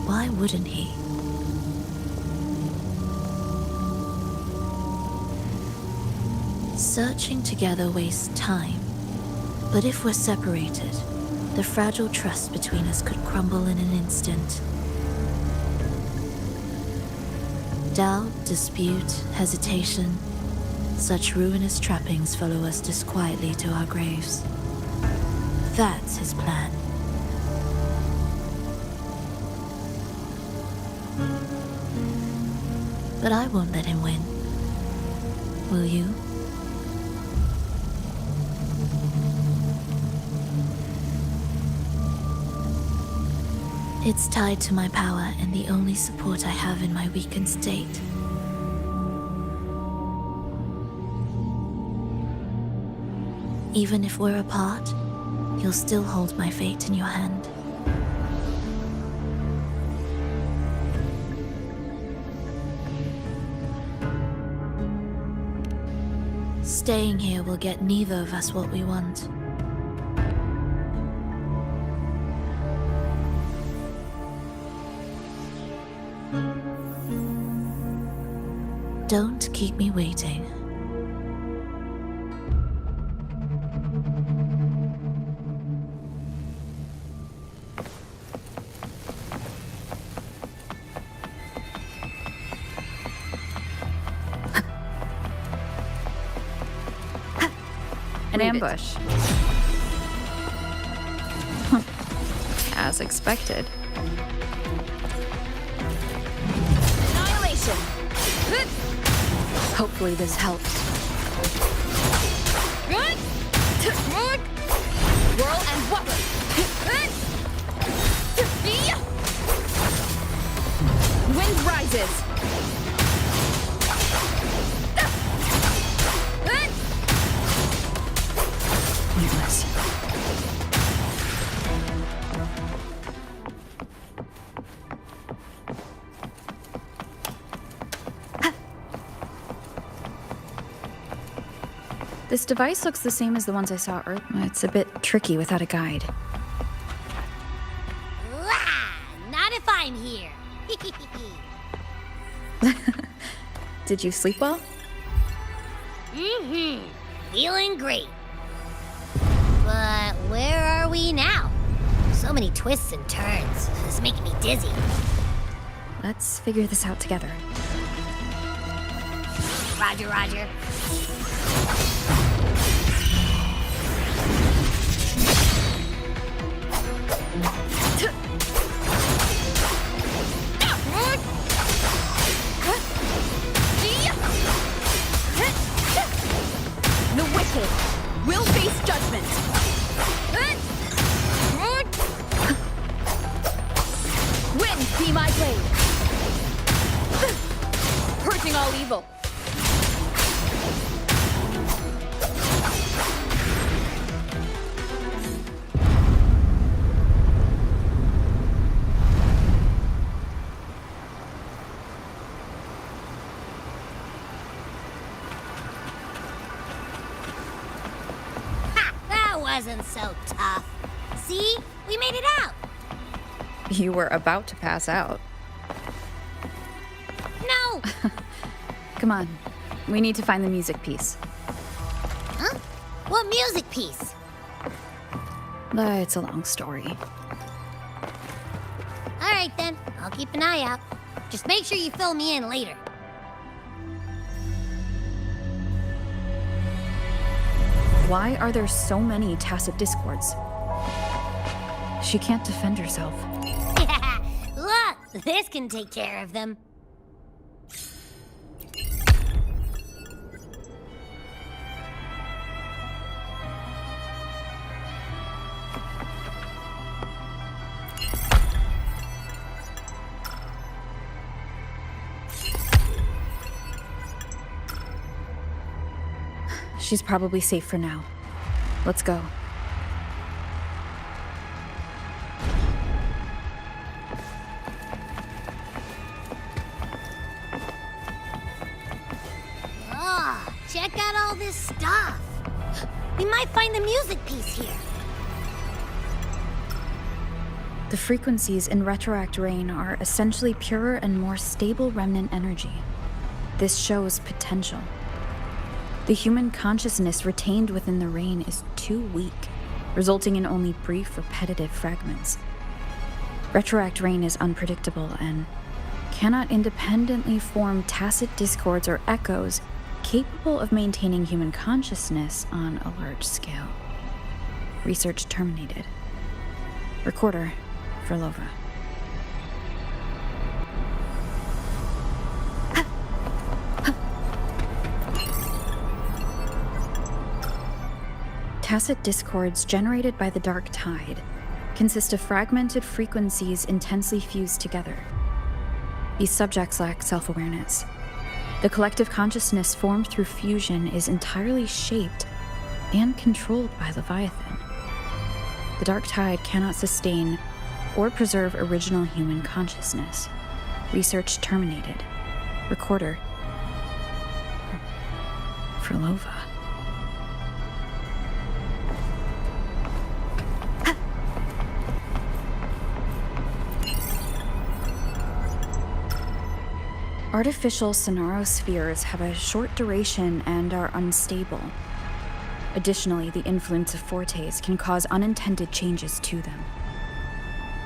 why wouldn't he? Searching together wastes time, but if we're separated, the fragile trust between us could crumble in an instant. Doubt, dispute, hesitation, such ruinous trappings follow us disquietly to our graves. That's his plan. But I won't let him win. Will you? It's tied to my power and the only support I have in my weakened state. Even if we're apart, you'll still hold my fate in your hand. Staying here will get neither of us what we want. Don't keep me waiting. An ambush. As expected. Annihilation! Hopefully this helps. Good! Whirl and wobble! Wind rises! Pointless. This device looks the same as the ones I saw earlier. It's a bit tricky without a guide. Not if I'm here. Did you sleep well? Feeling great. But where are we now? So many twists and turns. It's making me dizzy. Let's figure this out together. Roger, roger. The wicked will face judgment. Wind be my blade. Purging all evil. Wasn't so tough. See? We made it out. You were about to pass out. No! Come on. We need to find the music piece. Huh? What music piece? It's a long story. All right, then. I'll keep an eye out. Just make sure you fill me in later. Why are there so many tacit discords? She can't defend herself. Look, this can take care of them. She's probably safe for now. Let's go. Oh, check out all this stuff. We might find the music piece here. The frequencies in Retroact Rain are essentially purer and more stable remnant energy. This shows potential. The human consciousness retained within the rain is too weak, resulting in only brief, repetitive fragments. Retroact Rain is unpredictable and cannot independently form tacit discords or echoes capable of maintaining human consciousness on a large scale. Research terminated. Recorder, phrolova. Tacit discords generated by the dark tide consist of fragmented frequencies intensely fused together. These subjects lack self-awareness. The collective consciousness formed through fusion is entirely shaped and controlled by Leviathan. The dark tide cannot sustain or preserve original human consciousness. Research terminated. Recorder, phrolova. Artificial sonarospheres have a short duration and are unstable. Additionally, the influence of fortes can cause unintended changes to them.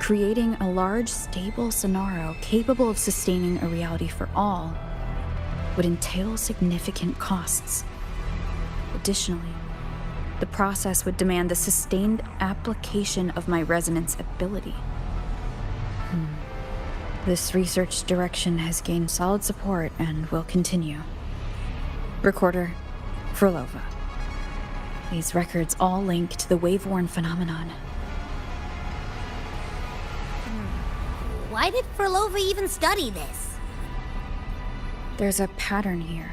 Creating a large, stable sonaro capable of sustaining a reality for all would entail significant costs. Additionally, the process would demand the sustained application of my resonance ability. This research direction has gained solid support and will continue. Recorder, phrolova. These records all link to the wave-worn phenomenon. Why did phrolova even study this? There's a pattern here.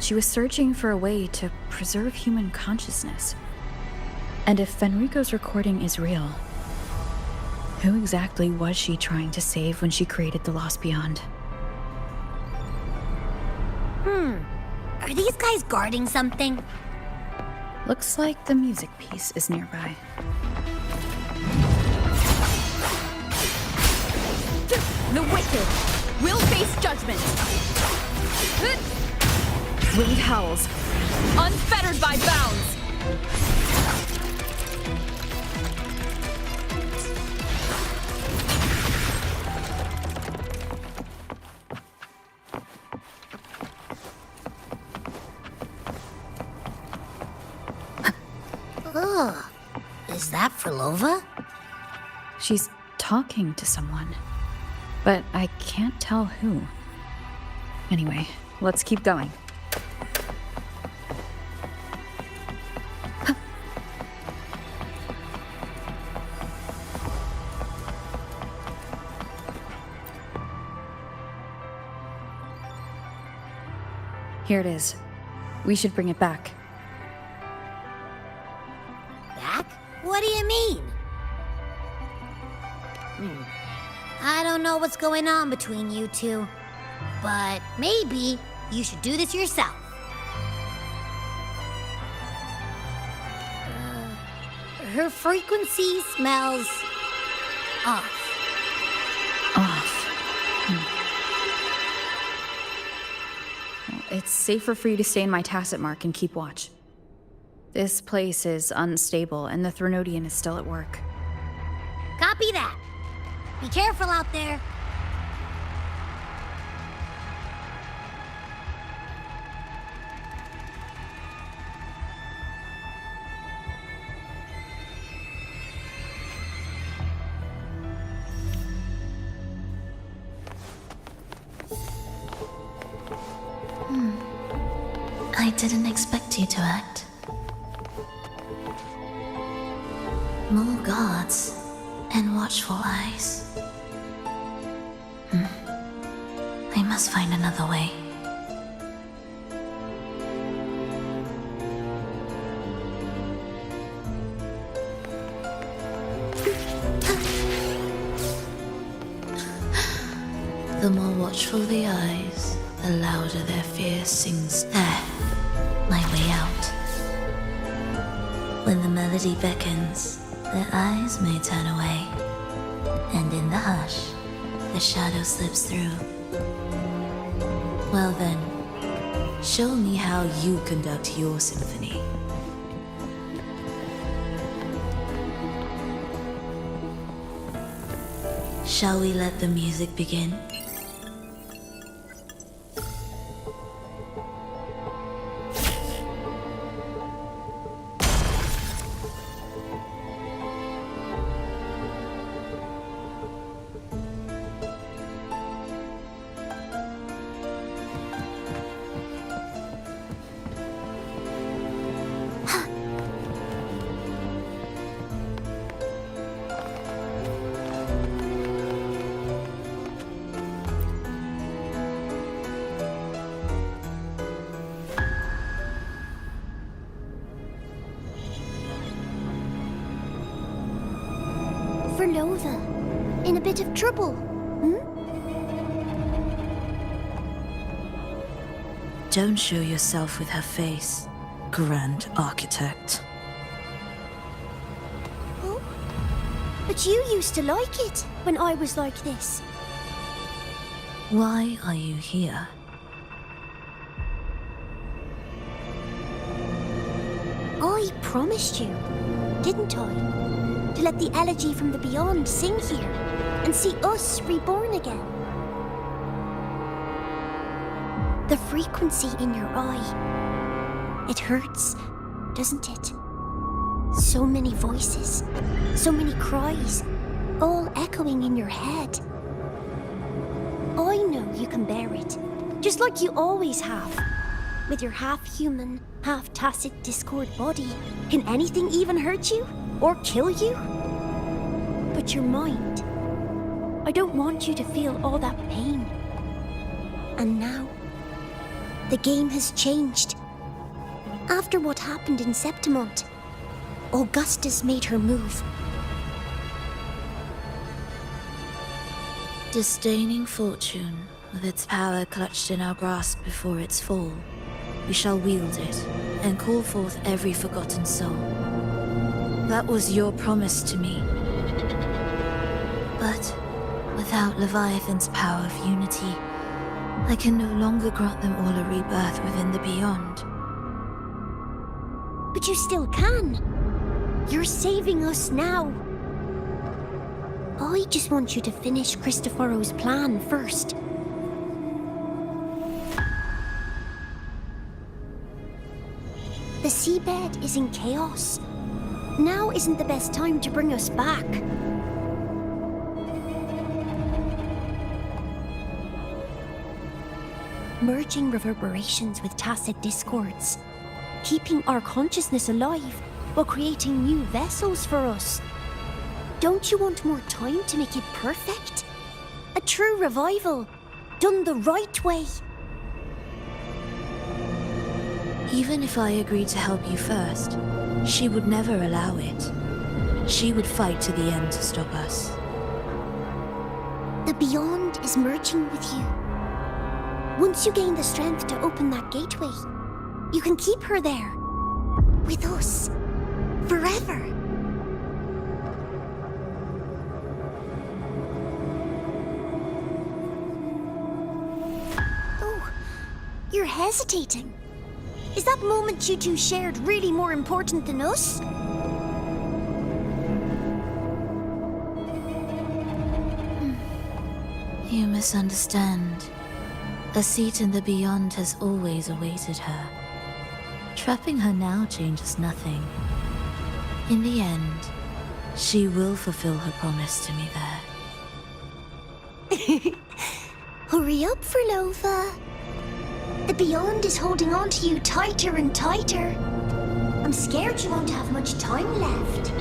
She was searching for a way to preserve human consciousness. And if Fenrico's recording is real, who exactly was she trying to save when she created the Lost Beyond? Are these guys guarding something? Looks like the music piece is nearby. The wicked will face judgment. Winged howls, unfettered by bounds. Ugh. Is that Phrolova? She's talking to someone, but I can't tell who. Anyway, let's keep going. Here it is. We should bring it back. Back? What do you mean? I don't know what's going on between you two, but maybe you should do this yourself. Her frequency smells off. It's safer for you to stay in my tacit mark and keep watch. This place is unstable, and the Threnodian is still at work. Copy that. Be careful out there. I didn't expect you to act. More guards and watchful eyes. I must find another way. The more watchful the eyes, the louder their fear sings. There, my way out. When the melody beckons, their eyes may turn away, and in the hush, the shadow slips through. Well then, show me how you conduct your symphony. Shall we let the music begin? Phrolova, in a bit of trouble, Don't show yourself with her face, Grand Architect. Oh, but you used to like it when I was like this. Why are you here? I promised you, didn't I? To let the elegy from the beyond sing here and see us reborn again. The frequency in your eye, it hurts, doesn't it? So many voices, so many cries, all echoing in your head. I know you can bear it, just like you always have. With your half-human, half-tacit Discord body, can anything even hurt you? Or kill you? But your mind, I don't want you to feel all that pain. And now, the game has changed. After what happened in Septimont, Augustus made her move. Disdaining fortune, with its power clutched in our grasp before its fall, we shall wield it and call forth every forgotten soul. That was your promise to me. But without Leviathan's power of unity, I can no longer grant them all a rebirth within the beyond. But you still can. You're saving us now. I just want you to finish Cristoforo's plan first. The seabed is in chaos. Now isn't the best time to bring us back. Merging reverberations with tacit discords. Keeping our consciousness alive while creating new vessels for us. Don't you want more time to make it perfect? A true revival, done the right way. Even if I agreed to help you first, she would never allow it. She would fight to the end to stop us. The Beyond is merging with you. Once you gain the strength to open that gateway, you can keep her there. With us. Forever. Oh, you're hesitating. Is that moment you two shared really more important than us? You misunderstand. A seat in the Beyond has always awaited her. Trapping her now changes nothing. In the end, she will fulfill her promise to me there. Hurry up, Phrolova. The Beyond is holding on to you tighter and tighter. I'm scared you won't have much time left.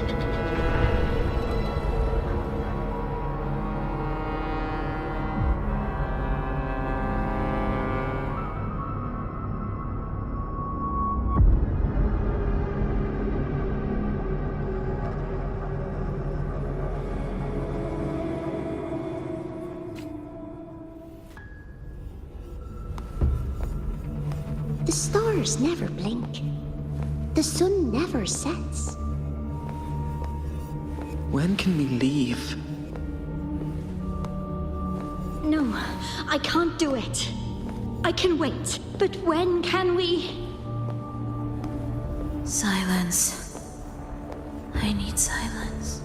The stars never blink. The sun never sets. When can we leave? No, I can't do it. I can wait, but when can we? Silence. I need silence.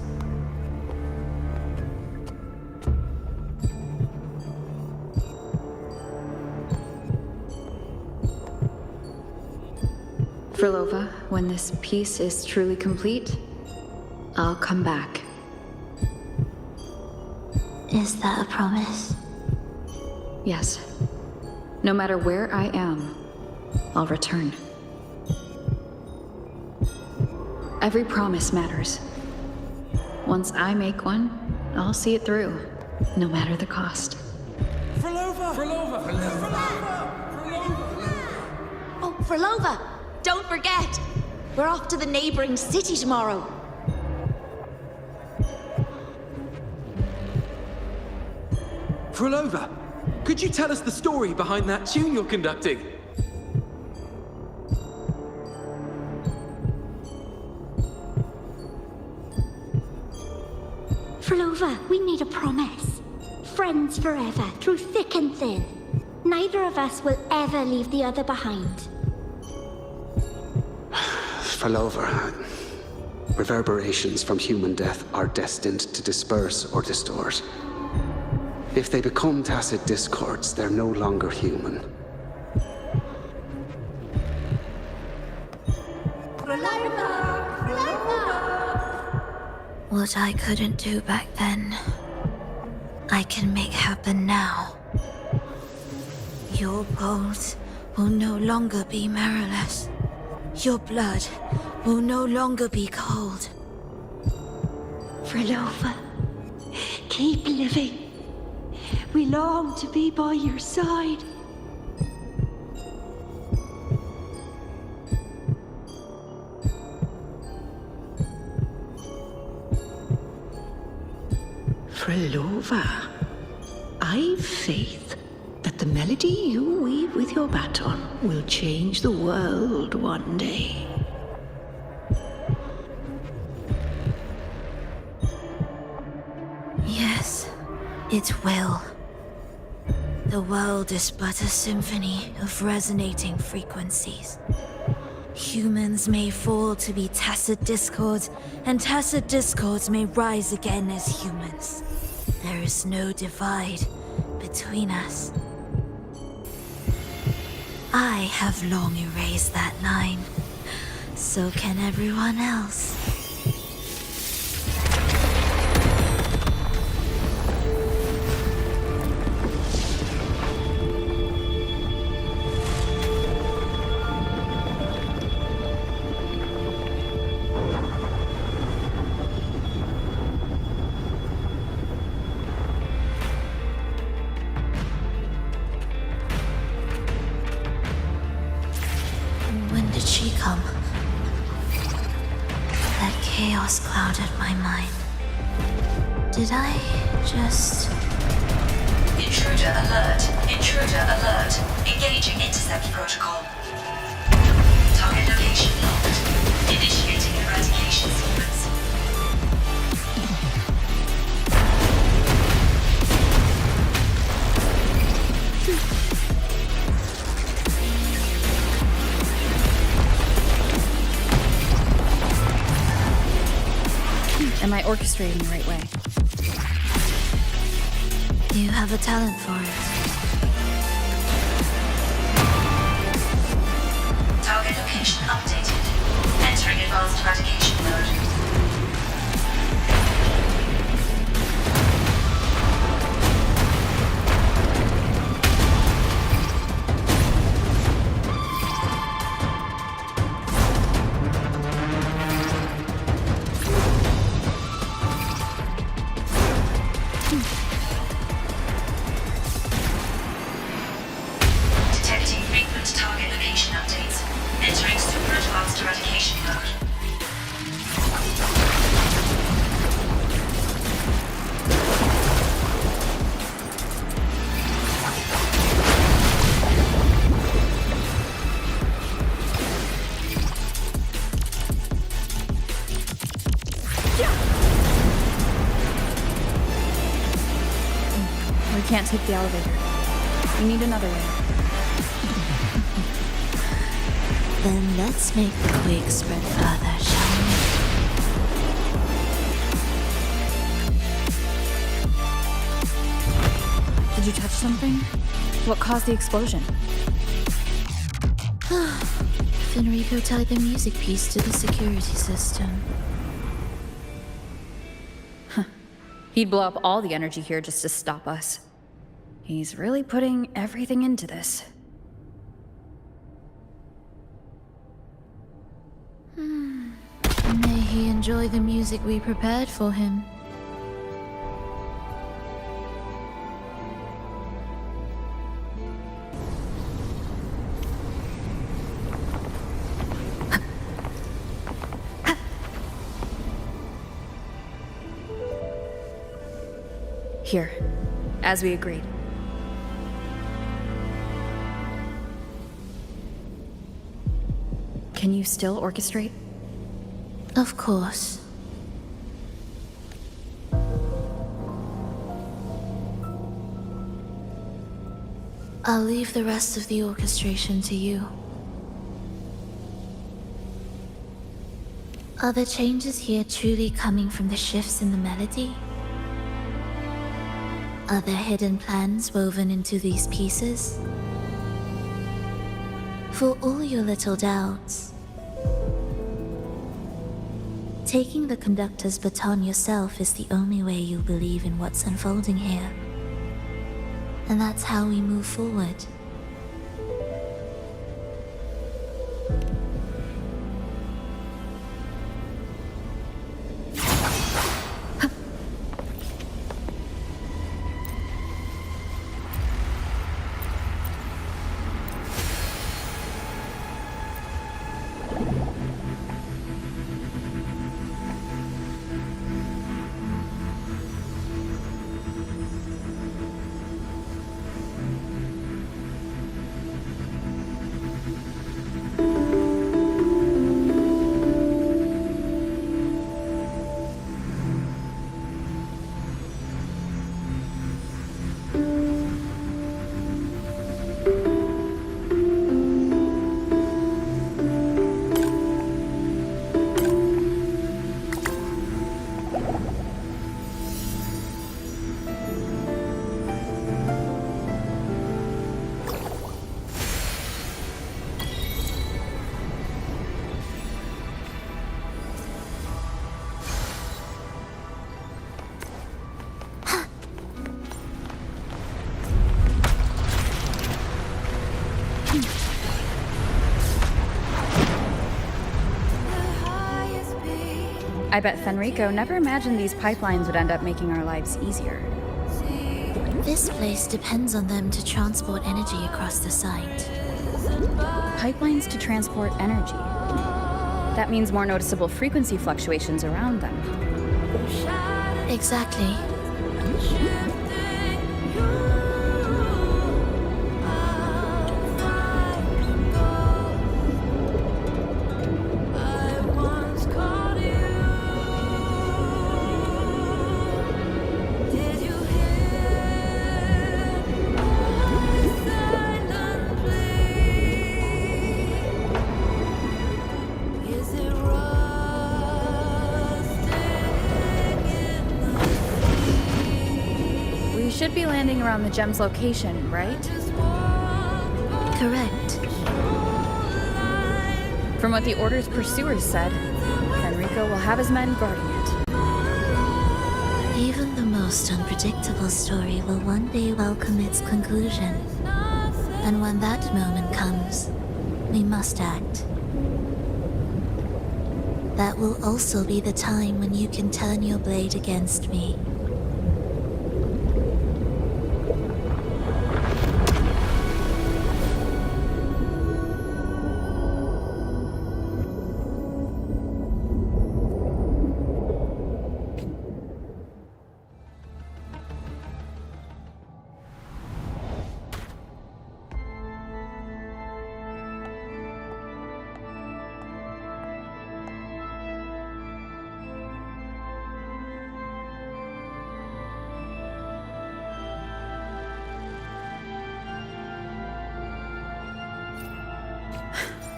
Phrolova, when this piece is truly complete, I'll come back. Is that a promise? Yes. No matter where I am, I'll return. Every promise matters. Once I make one, I'll see it through, no matter the cost. Phrolova! Phrolova! Oh, Phrolova! Don't forget! We're off to the neighboring city tomorrow. Phrolova, could you tell us the story behind that tune you're conducting? Phrolova, we need a promise. Friends forever, through thick and thin. Neither of us will ever leave the other behind. Phrolova, reverberations from human death are destined to disperse or distort. If they become tacit discords, they're no longer human. What I couldn't do back then, I can make happen now. Your bones will no longer be marrowless. Your blood will no longer be cold. Phrolova, keep living. We long to be by your side. Phrolova, I've faith that the melody you weave with your baton will change the world one day. Yes, it will. The world is but a symphony of resonating frequencies. Humans may fall to be tacit discords, and tacit discords may rise again as humans. There is no divide between us. I have long erased that line. So can everyone else. When did she come? That chaos clouded my mind. Did I just... Intruder alert. Intruder alert. Engaging intercept protocol. Target location locked. Initiating eradication sequence. Am I orchestrating the right way? You have a talent for it. Target location updated. Entering advanced eradication mode. Detecting frequent target location updates. Entering super advanced eradication mode. We can't take the elevator. We need another way. Then let's make the quake spread further, shall we? Did you touch something? What caused the explosion? Fenrico tied the music piece to the security system. He'd blow up all the energy here just to stop us. He's really putting everything into this. May he enjoy the music we prepared for him. Here, as we agreed. Can you still orchestrate? Of course. I'll leave the rest of the orchestration to you. Are the changes here truly coming from the shifts in the melody? Are there hidden plans woven into these pieces? For all your little doubts, taking the conductor's baton yourself is the only way you'll believe in what's unfolding here. And that's how we move forward. I bet Fenrico never imagined these pipelines would end up making our lives easier. This place depends on them to transport energy across the site. Pipelines to transport energy. That means more noticeable frequency fluctuations around them. Exactly. We should be landing around the gem's location, right? Correct. From what the Order's pursuers said, Fenrico will have his men guarding it. Even the most unpredictable story will one day welcome its conclusion. And when that moment comes, we must act. That will also be the time when you can turn your blade against me.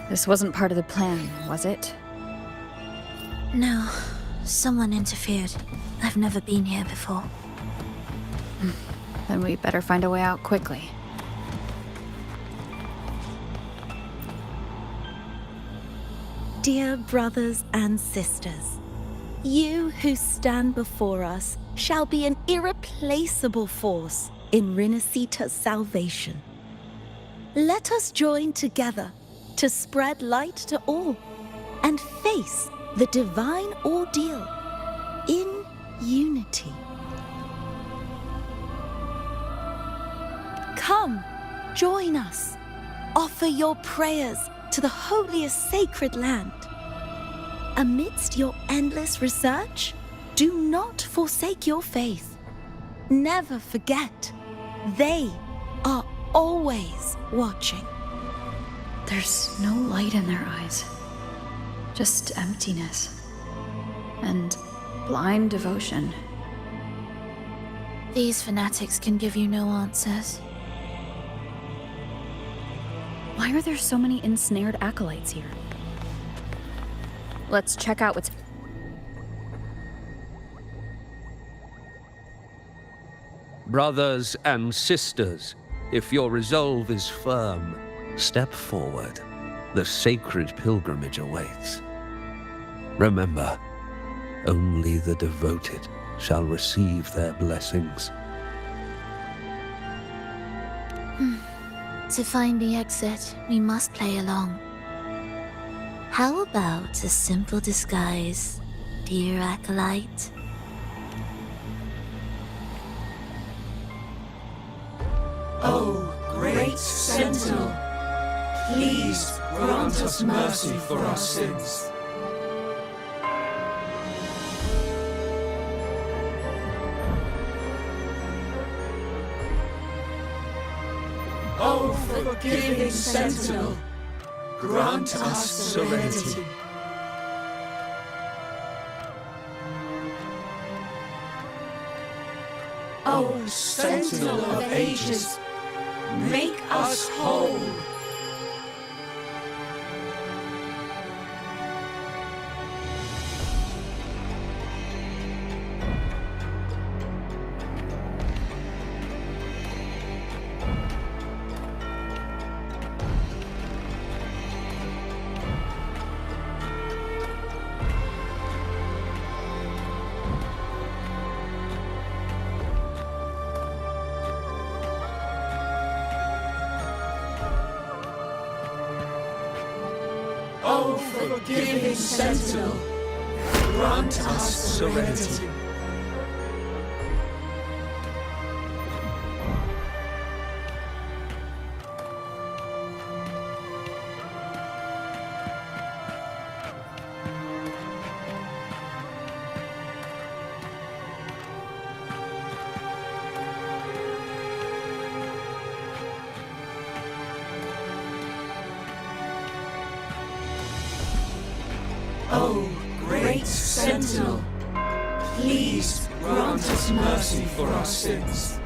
This wasn't part of the plan, was it? No, someone interfered. I've never been here before. Then we better find a way out quickly. Dear brothers and sisters, you who stand before us shall be an irreplaceable force in Renacita's salvation. Let us join together to spread light to all and face the divine ordeal in unity. Come, join us. Offer your prayers to the holiest sacred land. Amidst your endless research, do not forsake your faith. Never forget, they are always watching. There's no light in their eyes. Just emptiness. And blind devotion. These fanatics can give you no answers. Why are there so many ensnared acolytes here? Let's check out what's... Brothers and sisters, if your resolve is firm, step forward. The sacred pilgrimage awaits. Remember, only the devoted shall receive their blessings. To find the exit, we must play along. How about a simple disguise, dear acolyte? Oh, great Sentinel, please grant us mercy for our sins. Oh, forgiving Sentinel, grant us serenity. Oh, Sentinel of ages, make us whole. Oh, forgiving Sentinel, grant us serenity. O great Sentinel, please grant us mercy for our sins.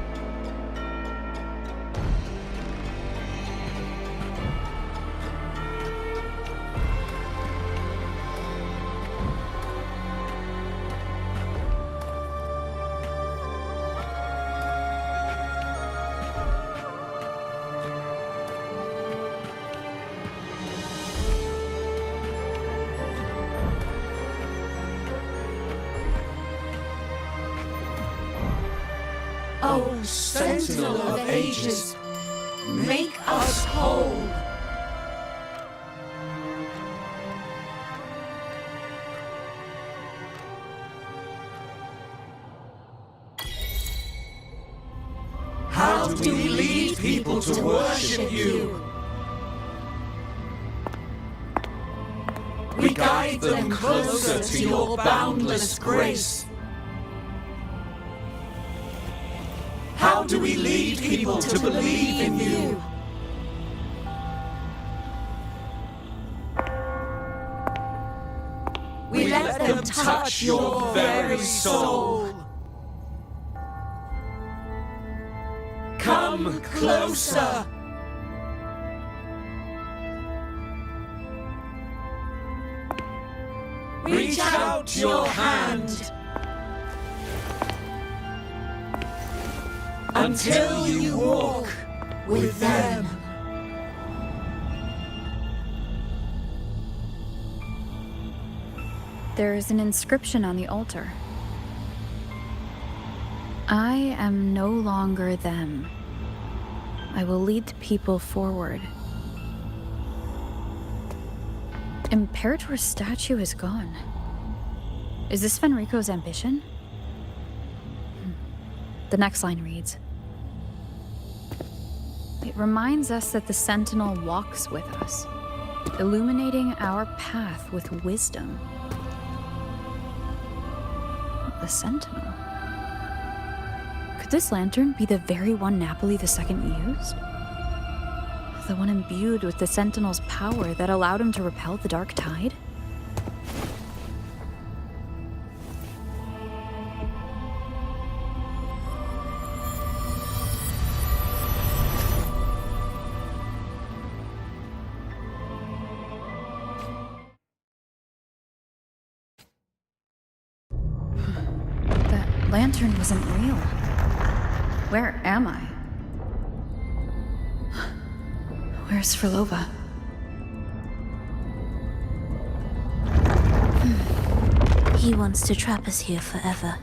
O Sentinel of Ages, make us whole. How do we lead people to worship you? We guide them closer to your boundless grace. How do we lead people to believe in you? We let them touch your very soul. Come closer. Reach out your hand. Until you walk with them. There is an inscription on the altar. I am no longer them. I will lead the people forward. Imperator's statue is gone. Is this Fenrico's ambition? The next line reads, it reminds us that the Sentinel walks with us, illuminating our path with wisdom. The Sentinel? Could this lantern be the very one Napoli II used? The one imbued with the Sentinel's power that allowed him to repel the dark tide? Lantern wasn't real. Where am I? Where's Phrolova? He wants to trap us here forever.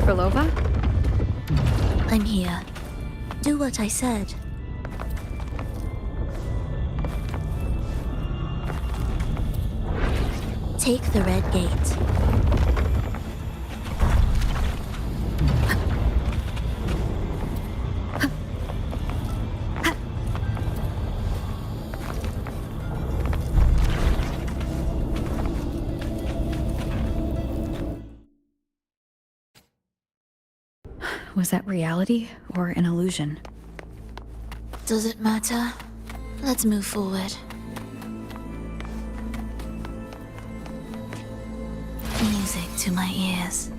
Phrolova? I'm here. Do what I said. Take the red gate. Was that reality or an illusion? Does it matter? Let's move forward. Music to my ears.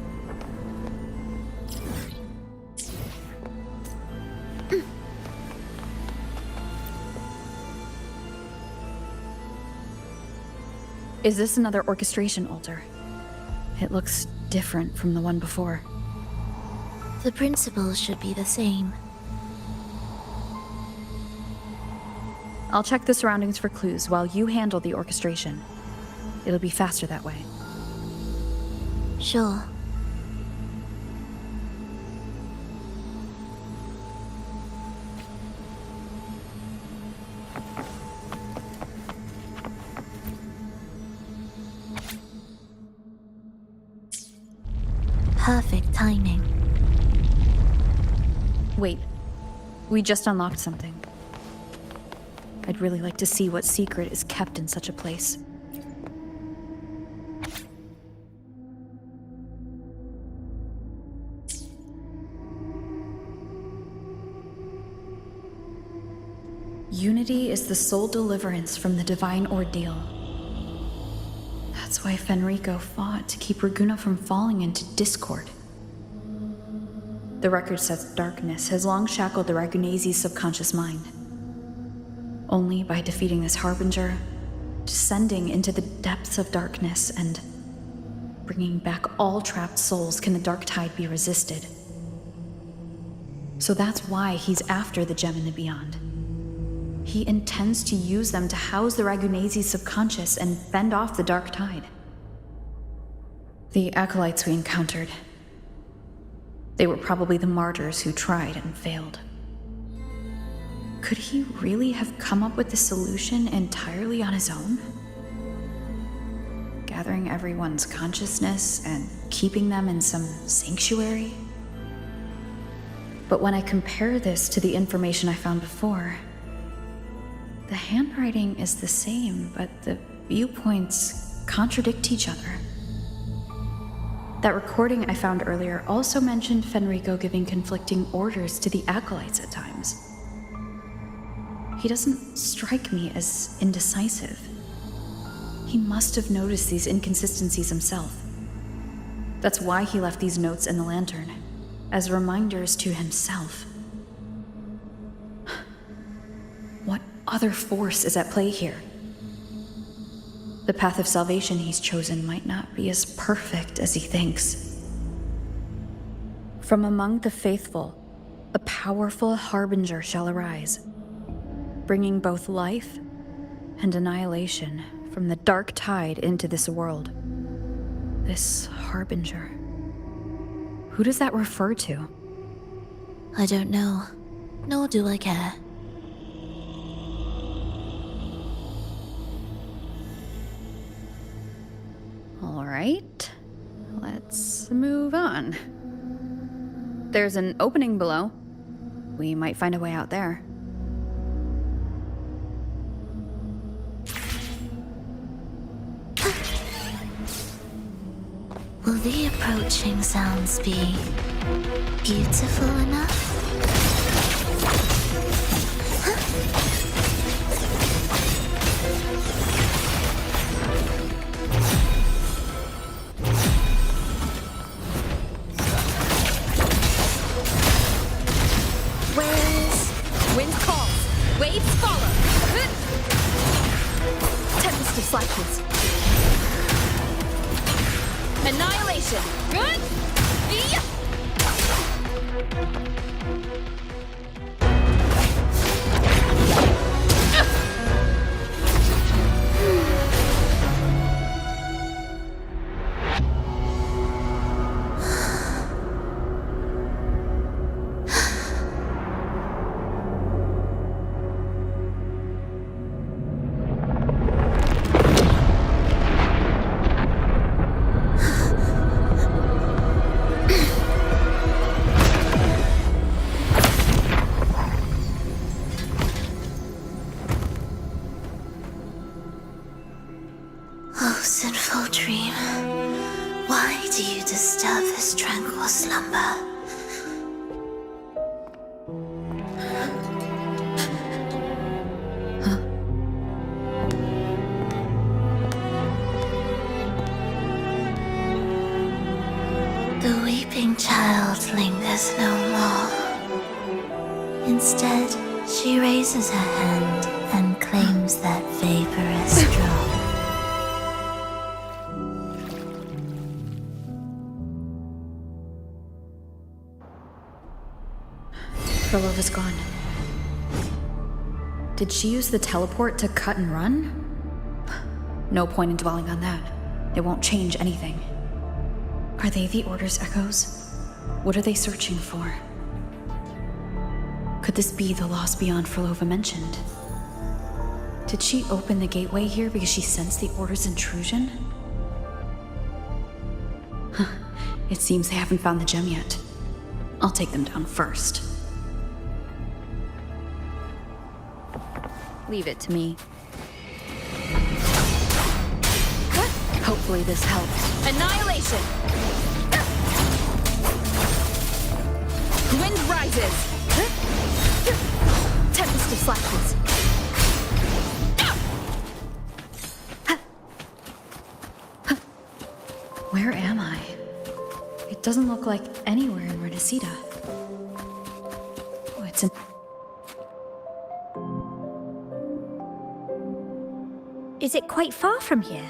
Is this another orchestration altar? It looks different from the one before. The principles should be the same. I'll check the surroundings for clues while you handle the orchestration. It'll be faster that way. Sure. perfect timing. Wait, we just unlocked something. I'd really like to see what secret is kept in such a place. Unity is the sole deliverance from the divine ordeal. That's why Fenrico fought to keep Raguna from falling into discord. The record says darkness has long shackled the Ragunese's subconscious mind. Only by defeating this harbinger, descending into the depths of darkness, and bringing back all trapped souls can the dark tide be resisted. So that's why he's after the gem in the beyond. He intends to use them to house the Ragunese's subconscious and fend off the dark tide. The acolytes we encountered, they were probably the martyrs who tried and failed. Could he really have come up with the solution entirely on his own? Gathering everyone's consciousness and keeping them in some sanctuary? But when I compare this to the information I found before, the handwriting is the same, but the viewpoints contradict each other. That recording I found earlier also mentioned Fenrico giving conflicting orders to the acolytes at times. He doesn't strike me as indecisive. He must have noticed these inconsistencies himself. That's why he left these notes in the lantern, as reminders to himself. What other force is at play here? The path of salvation he's chosen might not be as perfect as he thinks. From among the faithful, a powerful harbinger shall arise, bringing both life and annihilation from the dark tide into this world. This harbinger. Who does that refer to? I don't know, nor do I care. All right, let's move on. There's an opening below. We might find a way out there. Will the approaching sounds be beautiful enough? Wind calls, waves follow. Tempest of slashes. Annihilation. Good. Oh, sinful dream, why do you disturb this tranquil slumber? The weeping child lingers no more. Instead, she raises her hand and claims that vaporous drop. Phrolova's gone. Did she use the teleport to cut and run? No point in dwelling on that. It won't change anything. Are they the Order's echoes? What are they searching for? Could this be the lost beyond Phrolova mentioned? Did she open the gateway here because she sensed the Order's intrusion? It seems they haven't found the gem yet. I'll take them down first. Leave it to me. Hopefully this helps. Annihilation! Wind rises! Tempest of slashes. Where am I? It doesn't look like anywhere in Renesita. Oh, it's in... Is it quite far from here?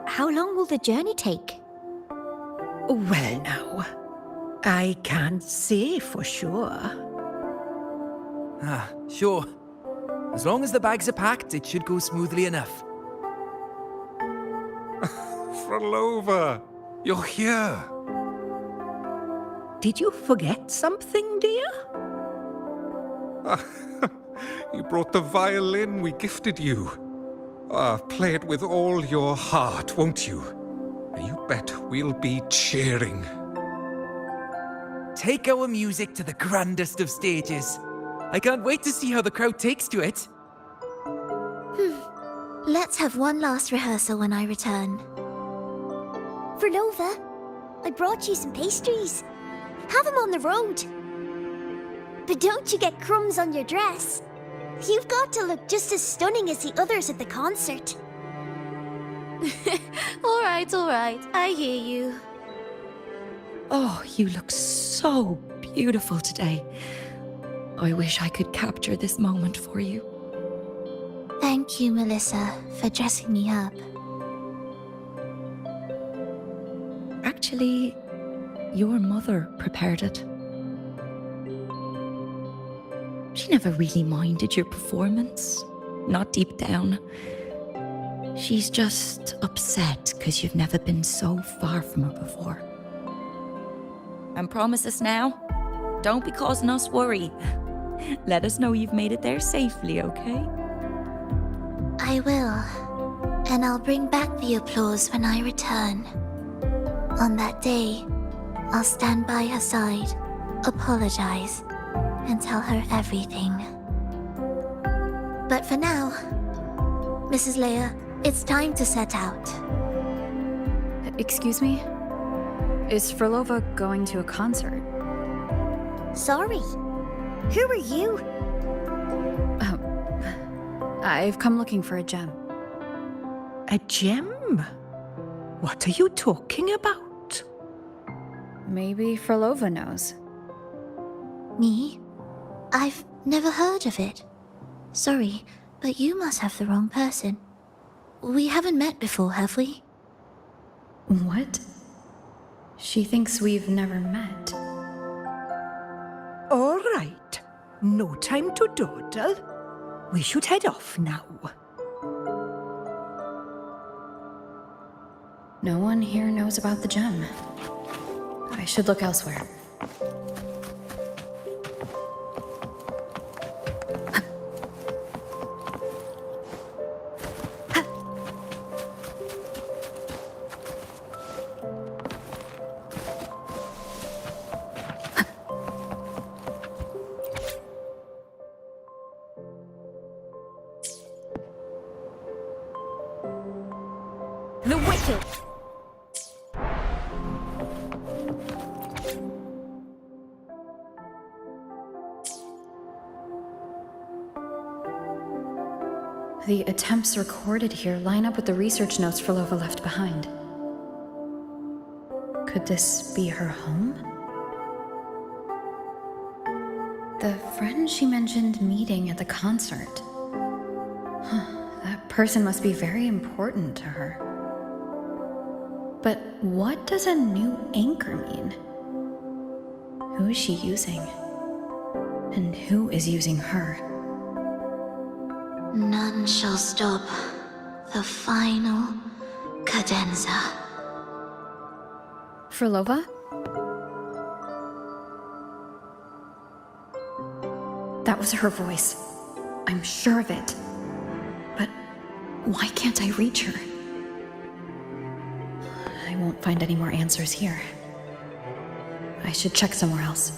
How long will the journey take? Well, now, I can't say for sure. Ah, sure. As long as the bags are packed, it should go smoothly enough. Phrolova, you're here. Did you forget something, dear? You brought the violin we gifted you. Play it with all your heart, won't you? You bet we'll be cheering. Take our music to the grandest of stages. I can't wait to see how the crowd takes to it. Let's have one last rehearsal when I return. Phrolova, I brought you some pastries. Have them on the road. But don't you get crumbs on your dress. You've got to look just as stunning as the others at the concert. All right, I hear you. Oh, you look so beautiful today. I wish I could capture this moment for you. Thank you, Melissa, for dressing me up. Actually, your mother prepared it. She never really minded your performance, not deep down. She's just upset because you've never been so far from her before. And promise us now, don't be causing us worry. Let us know you've made it there safely, okay? I will. And I'll bring back the applause when I return. On that day, I'll stand by her side, apologize, and tell her everything. But for now, Mrs. Leia, it's time to set out. Excuse me? Is Phrolova going to a concert? Sorry. Who are you? I've come looking for a gem. A gem? What are you talking about? Maybe Phrolova knows. Me? I've never heard of it. Sorry, but you must have the wrong person. We haven't met before, have we? What? She thinks we've never met. All right. No time to dawdle. We should head off now. No one here knows about the gem. I should look elsewhere. The wicked! The attempts recorded here line up with the research notes Phrolova left behind. Could this be her home? The friend she mentioned meeting at the concert. That person must be very important to her. But what does a new anchor mean? Who is she using? And who is using her? None shall stop the final cadenza. Phrolova? That was her voice. I'm sure of it. But why can't I reach her? I won't find any more answers here. I should check somewhere else.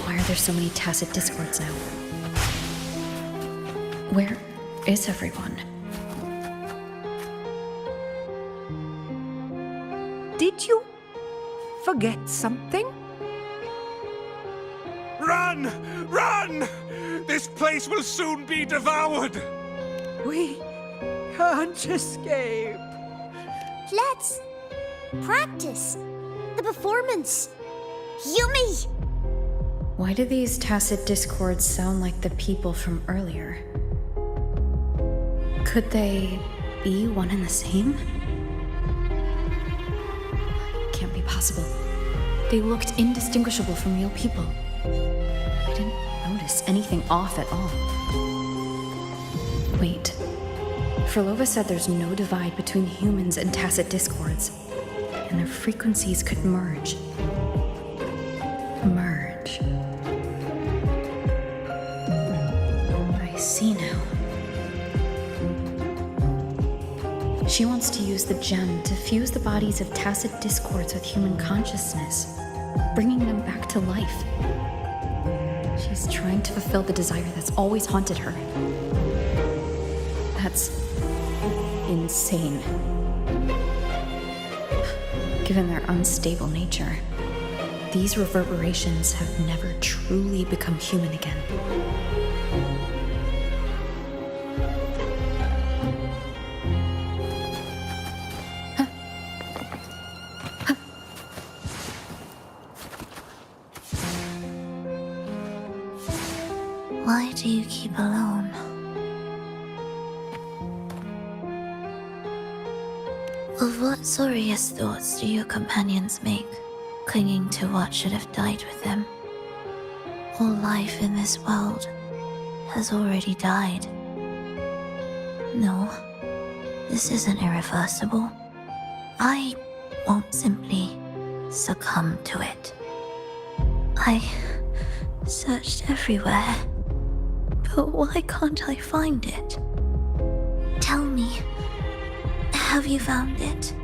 Why are there so many tacit discords now? Where is everyone? Did you forget something? Run! Run! This place will soon be devoured! We can't escape. Let's practice the performance. Yummy! Why do these tacit discords sound like the people from earlier? Could they be one and the same? Can't be possible. They looked indistinguishable from real people. I didn't notice anything off at all. Wait. Phrolova said there's no divide between humans and tacit discords, and their frequencies could merge. Merge. I see now. She wants to use the gem to fuse the bodies of tacit discords with human consciousness, bringing them back to life. She's trying to fulfill the desire that's always haunted her. That's insane. Given their unstable nature, these reverberations have never truly become human again. Why do you keep alone? Of what sorriest thoughts do your companions make, clinging to what should have died with them? All life in this world has already died. No, this isn't irreversible. I won't simply succumb to it. I searched everywhere, but why can't I find it? Tell me, have you found it?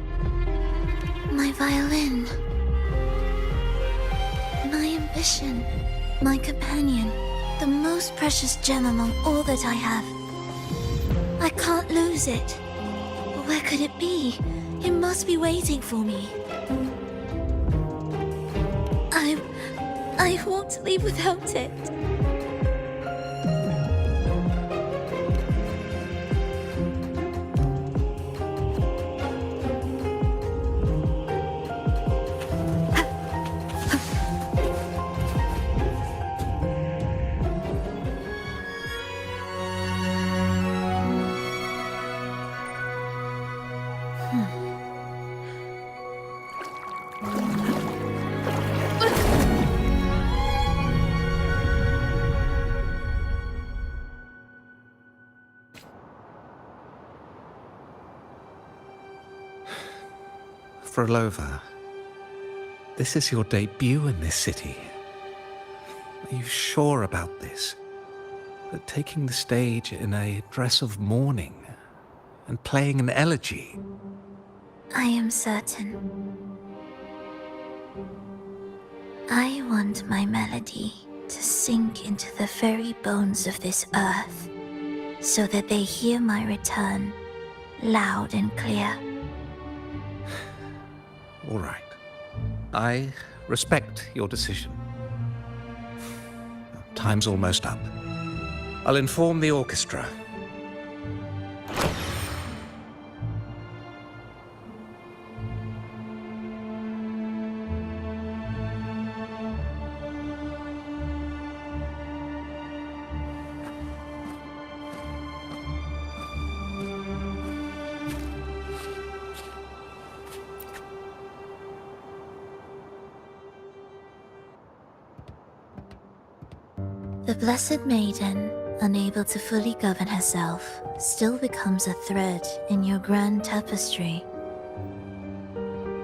My violin. My ambition. My companion. The most precious gem among all that I have. I can't lose it. Where could it be? It must be waiting for me. I won't leave without it. Phrolova, this is your debut in this city. Are you sure about this? That taking the stage in a dress of mourning and playing an elegy? I am certain. I want my melody to sink into the very bones of this earth, so that they hear my return loud and clear. All right. I respect your decision. Time's almost up. I'll inform the orchestra. The Blessed Maiden, unable to fully govern herself, still becomes a thread in your grand tapestry.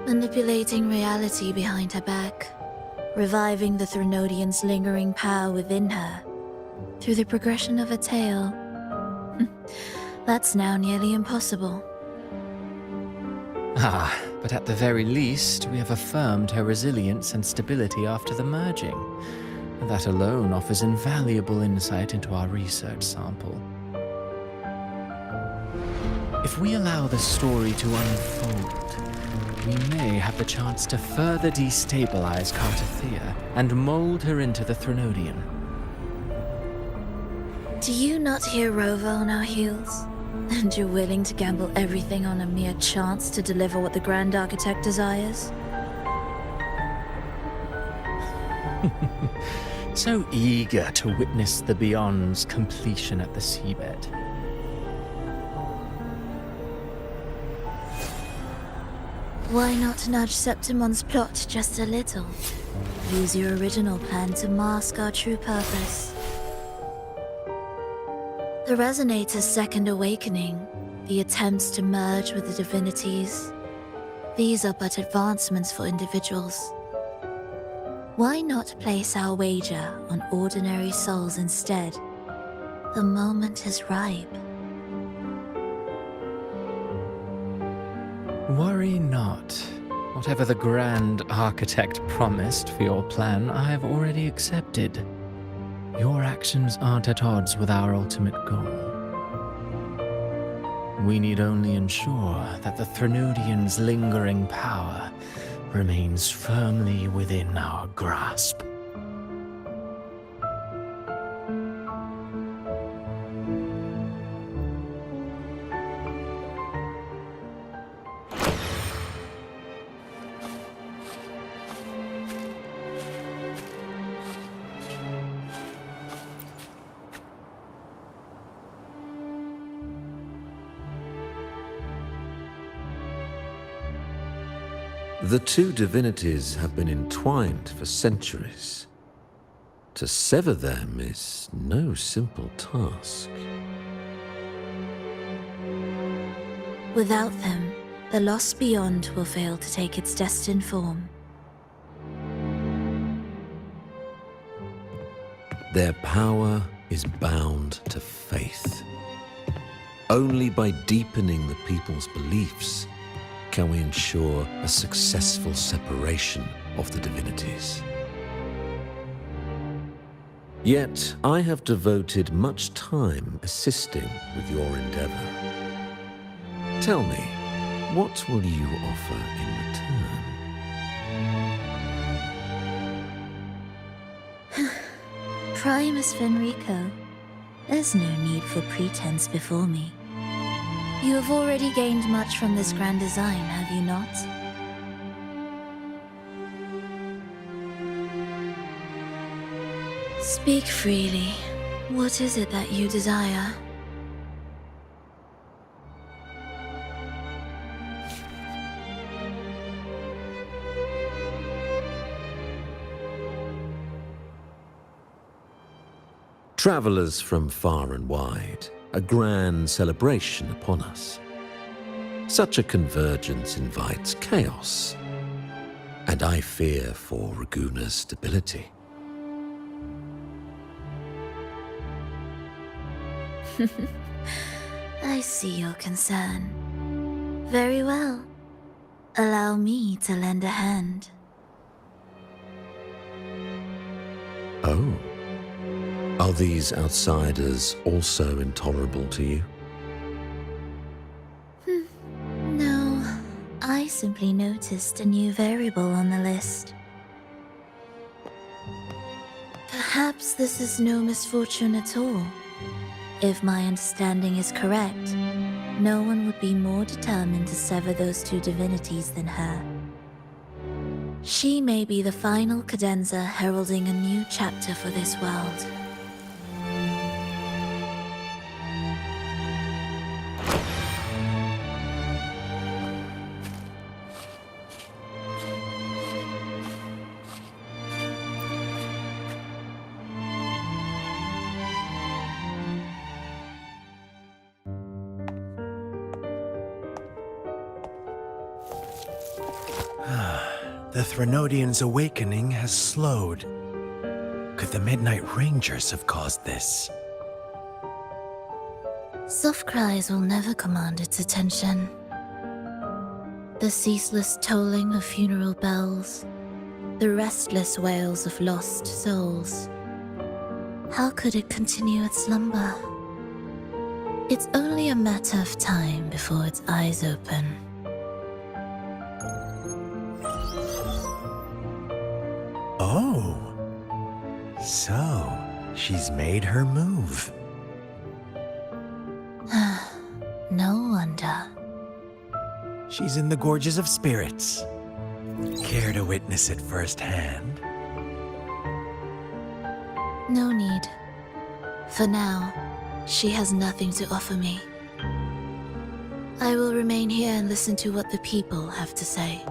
Manipulating reality behind her back, reviving the Threnodian's lingering power within her, through the progression of a tale, That's now nearly impossible. Ah, but at the very least, we have affirmed her resilience and stability after the merging. And that alone offers invaluable insight into our research sample. If we allow the story to unfold, we may have the chance to further destabilize Cartathea and mold her into the Threnodian. Do you not hear Rova on our heels? And you're willing to gamble everything on a mere chance to deliver what the Grand Architect desires? So eager to witness the Beyond's completion at the seabed. Why not nudge Septimon's plot just a little? Use your original plan to mask our true purpose. The Resonator's second awakening, the attempts to merge with the divinities, these are but advancements for individuals. Why not place our wager on ordinary souls instead? The moment is ripe. Worry not. Whatever the Grand Architect promised for your plan, I have already accepted. Your actions aren't at odds with our ultimate goal. We need only ensure that the Threnodian's lingering power remains firmly within our grasp. The two divinities have been entwined for centuries. To sever them is no simple task. Without them, the lost beyond will fail to take its destined form. Their power is bound to faith. Only by deepening the people's beliefs can we ensure a successful separation of the divinities. Yet, I have devoted much time assisting with your endeavor. Tell me, what will you offer in return? Primus Fenrico, there's no need for pretense before me. You have already gained much from this grand design, have you not? Speak freely. What is it that you desire? Travelers from far and wide, a grand celebration upon us. Such a convergence invites chaos, and I fear for Raguna's stability. I see your concern. Very well. Allow me to lend a hand. Oh. Are these outsiders also intolerable to you? No, I simply noticed a new variable on the list. Perhaps this is no misfortune at all. If my understanding is correct, no one would be more determined to sever those two divinities than her. She may be the final cadenza heralding a new chapter for this world. The Threnodian's awakening has slowed. Could the Midnight Rangers have caused this? Soft cries will never command its attention. The ceaseless tolling of funeral bells, the restless wails of lost souls. How could it continue its slumber? It's only a matter of time before its eyes open. Oh. So, she's made her move. No wonder. She's in the Gorges of Spirits. Care to witness it firsthand? No need. For now, she has nothing to offer me. I will remain here and listen to what the people have to say.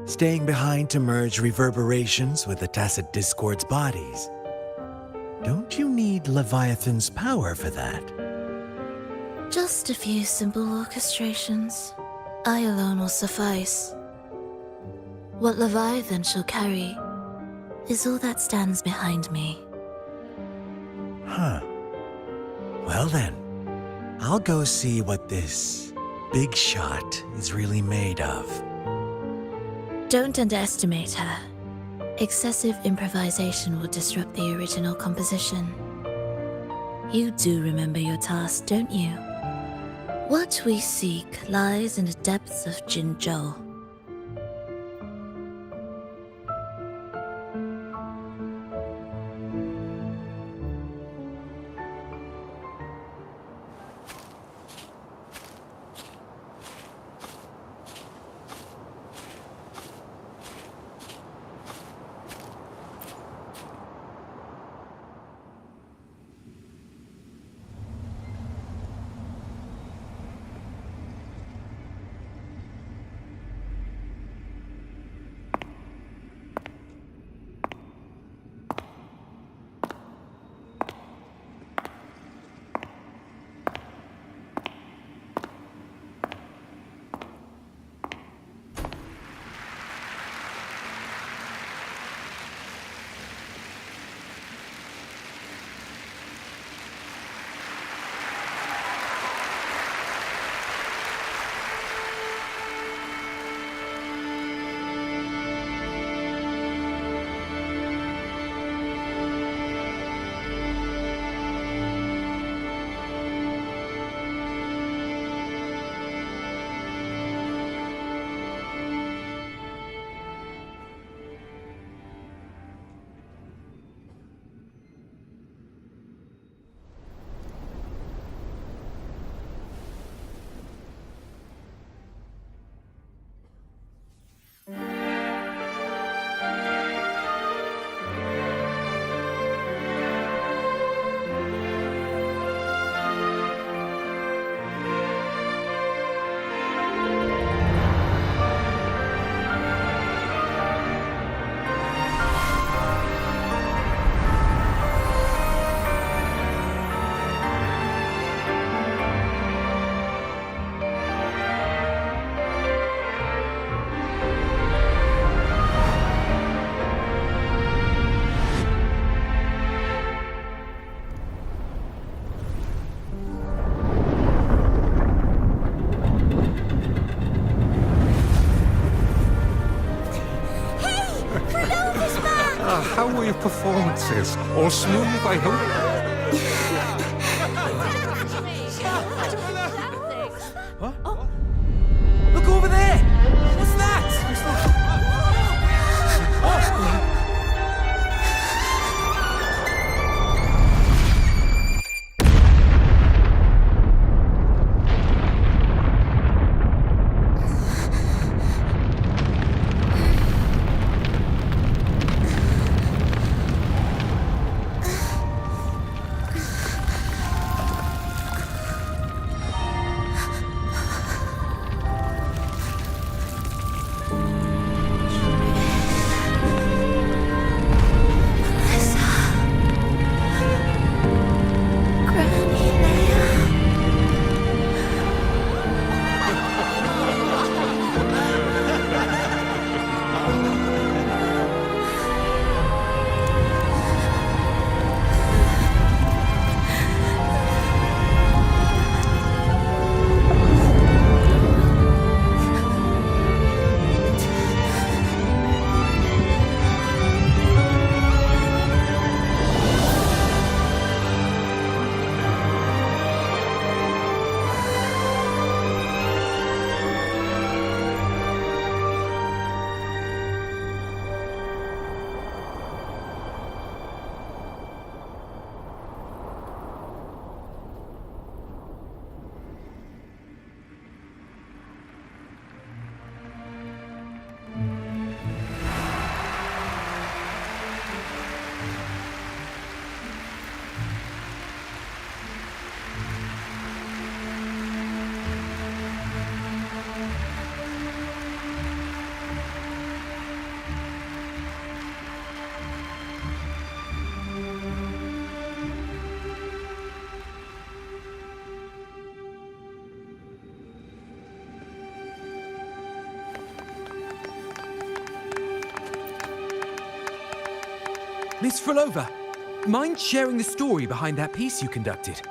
Staying behind to merge reverberations with the Tacit Discord's bodies. Don't you need Leviathan's power for that? Just a few simple orchestrations. I alone will suffice. What Leviathan shall carry is all that stands behind me. Huh. Well then, I'll go see what this big shot is really made of. Don't underestimate her. Excessive improvisation will disrupt the original composition. You do remember your task, don't you? What we seek lies in the depths of Jinzhou. How were your performances? All smooth, I hope? Look over there! What's that? Miss Phrolova, mind sharing the story behind that piece you conducted?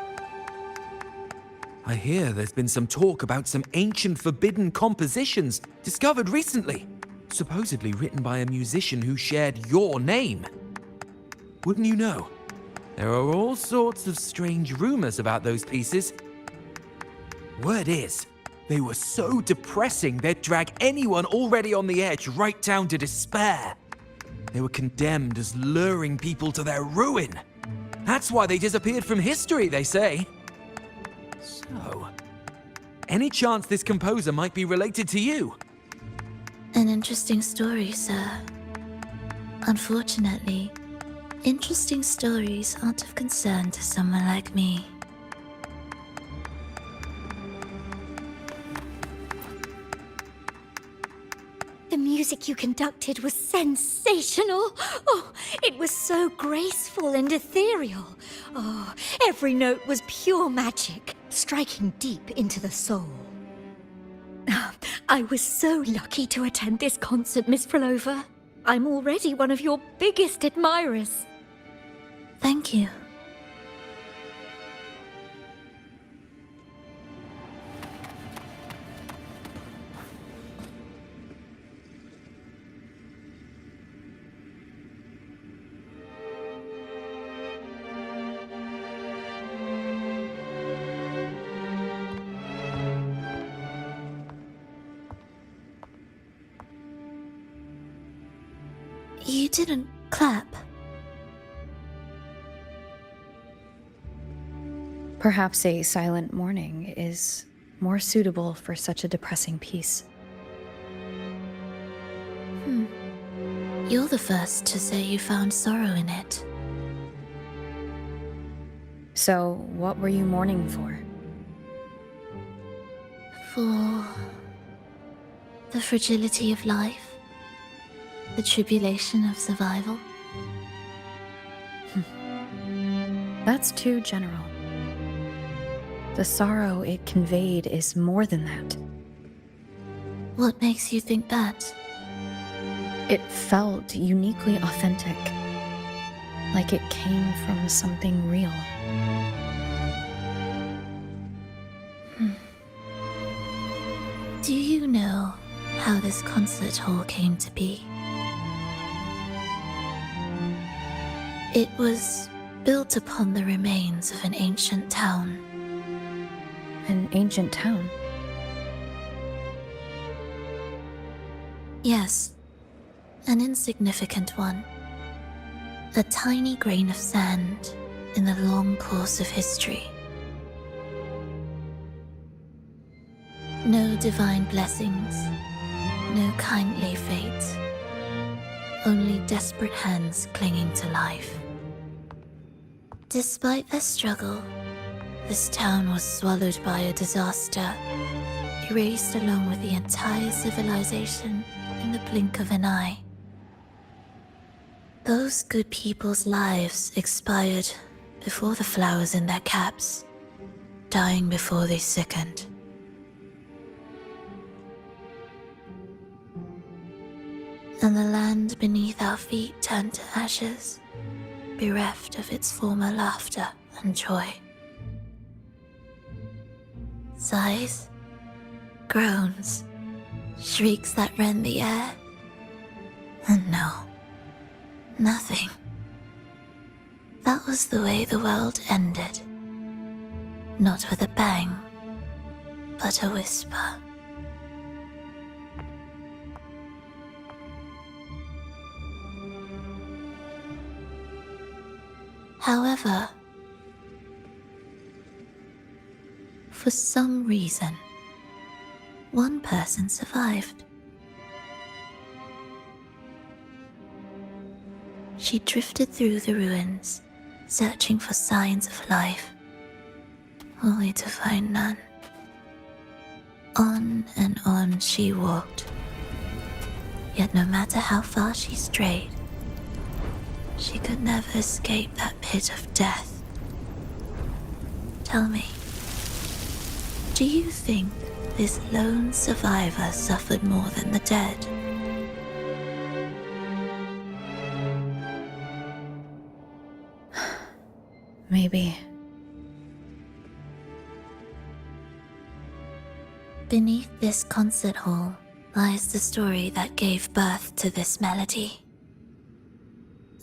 I hear there's been some talk about some ancient forbidden compositions discovered recently, supposedly written by a musician who shared your name. Wouldn't you know? There are all sorts of strange rumors about those pieces. Word is, they were so depressing they'd drag anyone already on the edge right down to despair. They were condemned as luring people to their ruin. That's why they disappeared from history, they say. So, any chance this composer might be related to you? An interesting story, sir. Unfortunately, interesting stories aren't of concern to someone like me. The music you conducted was sensational. Oh, it was so graceful and ethereal. Oh, every note was pure magic, striking deep into the soul. I was so lucky to attend this concert, Miss Phrolova. I'm already one of your biggest admirers. Thank you. You didn't clap. Perhaps a silent mourning is more suitable for such a depressing piece. You're the first to say you found sorrow in it. So, what were you mourning for? For the fragility of life. The tribulation of survival. That's too general. The sorrow it conveyed is more than that. What makes you think that? It felt uniquely authentic, like it came from something real. Do you know how this concert hall came to be? It was built upon the remains of an ancient town. An ancient town? Yes, an insignificant one. A tiny grain of sand in the long course of history. No divine blessings, no kindly fate. Only desperate hands clinging to life. Despite their struggle, this town was swallowed by a disaster, erased along with the entire civilization in the blink of an eye. Those good people's lives expired before the flowers in their caps, dying before they sickened. And the land beneath our feet turned to ashes, bereft of its former laughter and joy. Sighs, groans, shrieks that rend the air. And no, nothing. That was the way the world ended. Not with a bang, but a whisper. However, for some reason, one person survived. She drifted through the ruins, searching for signs of life, only to find none. On and on she walked, yet no matter how far she strayed, she could never escape that pit of death. Tell me, do you think this lone survivor suffered more than the dead? Maybe. Beneath this concert hall lies the story that gave birth to this melody.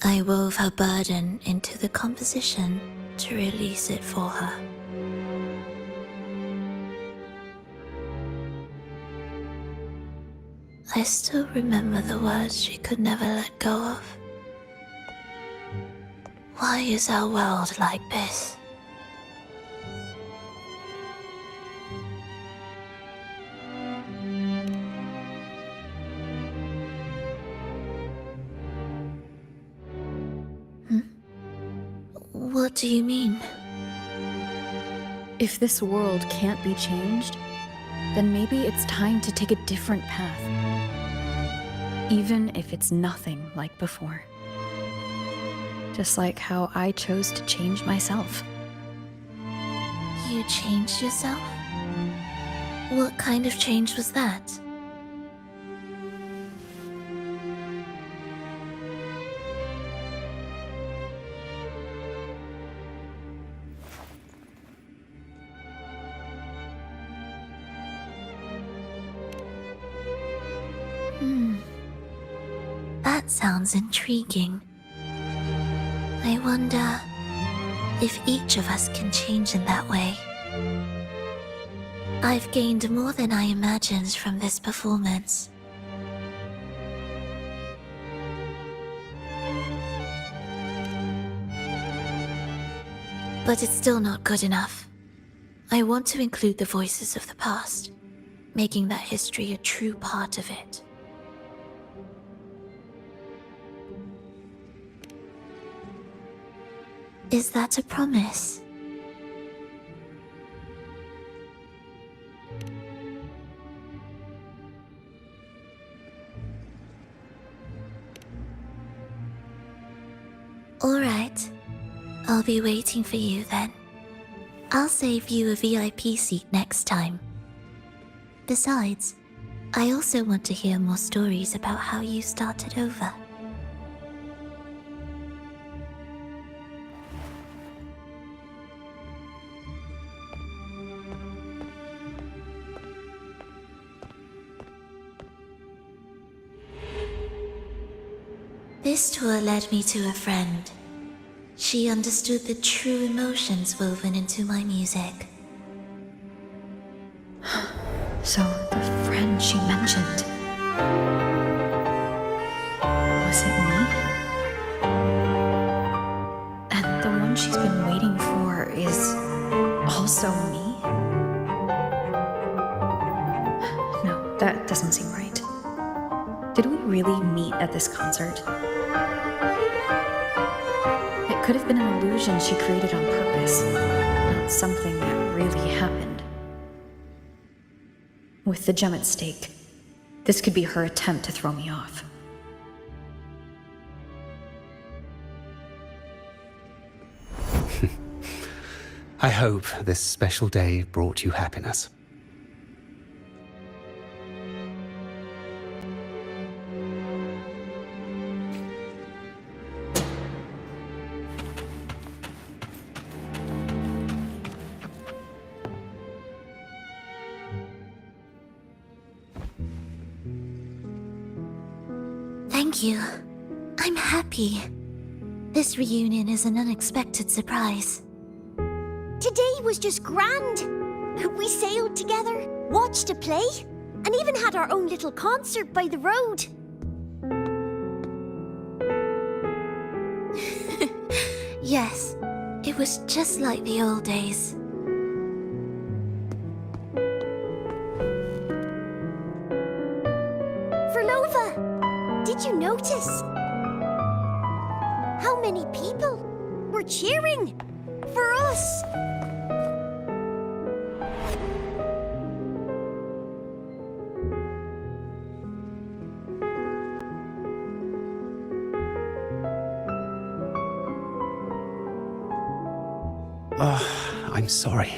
I wove her burden into the composition to release it for her. I still remember the words she could never let go of. Why is our world like this? What do you mean? If this world can't be changed, then maybe it's time to take a different path. Even if it's nothing like before. Just like how I chose to change myself. You changed yourself? What kind of change was that? That sounds intriguing. I wonder if each of us can change in that way. I've gained more than I imagined from this performance. But it's still not good enough. I want to include the voices of the past, making that history a true part of it. Is that a promise? All right. I'll be waiting for you then. I'll save you a VIP seat next time. Besides, I also want to hear more stories about how you started over. This tour led me to a friend. She understood the true emotions woven into my music. So, the friend she mentioned... was it me? And the one she's been waiting for is... also me? No, that doesn't seem right. Did we really meet at this concert? It could have been an illusion she created on purpose, not something that really happened. With the gem at stake, this could be her attempt to throw me off. I hope this special day brought you happiness. Thank you. I'm happy. This reunion is an unexpected surprise. Today was just grand. We sailed together, watched a play, and even had our own little concert by the road. Yes, it was just like the old days. Phrolova, did you notice? How many people were cheering for us? I'm sorry,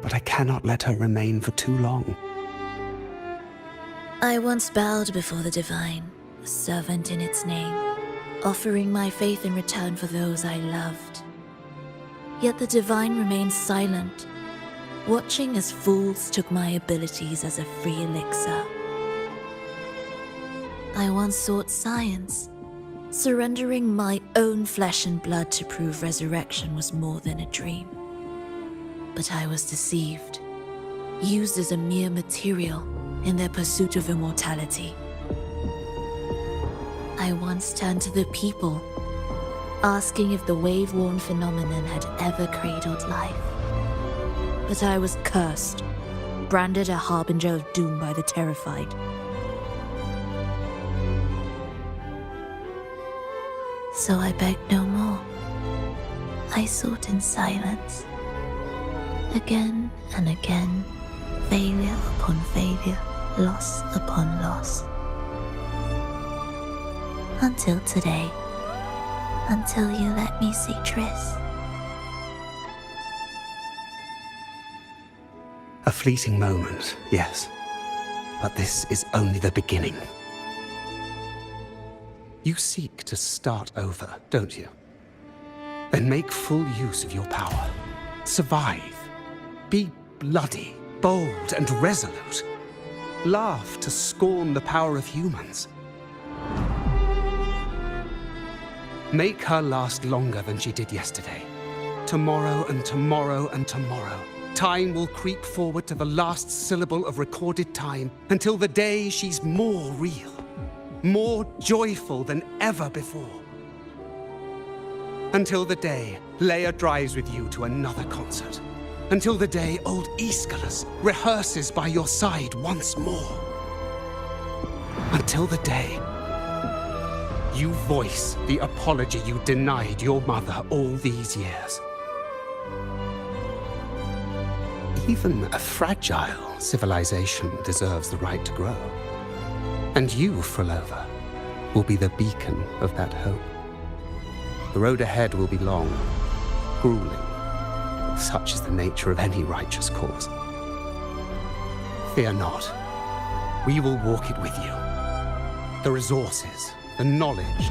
but I cannot let her remain for too long. I once bowed before the divine, a servant in its name, offering my faith in return for those I loved. Yet the divine remained silent, watching as fools took my abilities as a free elixir. I once sought science, surrendering my own flesh and blood to prove resurrection was more than a dream. But I was deceived, used as a mere material in their pursuit of immortality. I once turned to the people, asking if the wave-worn phenomenon had ever cradled life. But I was cursed, branded a harbinger of doom by the terrified. So I begged no more. I sought in silence. Again and again, failure upon failure, loss upon loss. Until today. Until you let me see Triss. A fleeting moment, yes. But this is only the beginning. You seek to start over, don't you? Then make full use of your power. Survive. Be bloody, bold, and resolute. Laugh to scorn the power of humans. Make her last longer than she did yesterday. Tomorrow and tomorrow and tomorrow. Time will creep forward to the last syllable of recorded time until the day she's more real, more joyful than ever before. Until the day Leia drives with you to another concert. Until the day old Aeschylus rehearses by your side once more. Until the day you voice the apology you denied your mother all these years. Even a fragile civilization deserves the right to grow. And you, Phrolova, will be the beacon of that hope. The road ahead will be long, grueling. Such is the nature of any righteous cause. Fear not. We will walk it with you. The resources, the knowledge,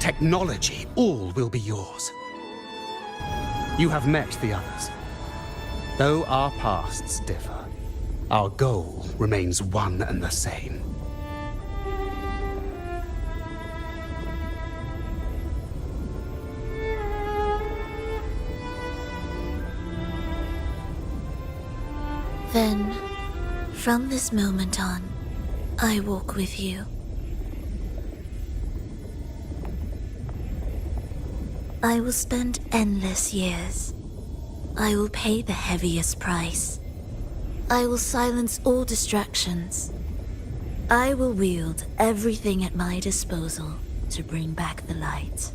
technology, all will be yours. You have met the others. Though our pasts differ, our goal remains one and the same. Then, from this moment on, I walk with you. I will spend endless years. I will pay the heaviest price. I will silence all distractions. I will wield everything at my disposal to bring back the light.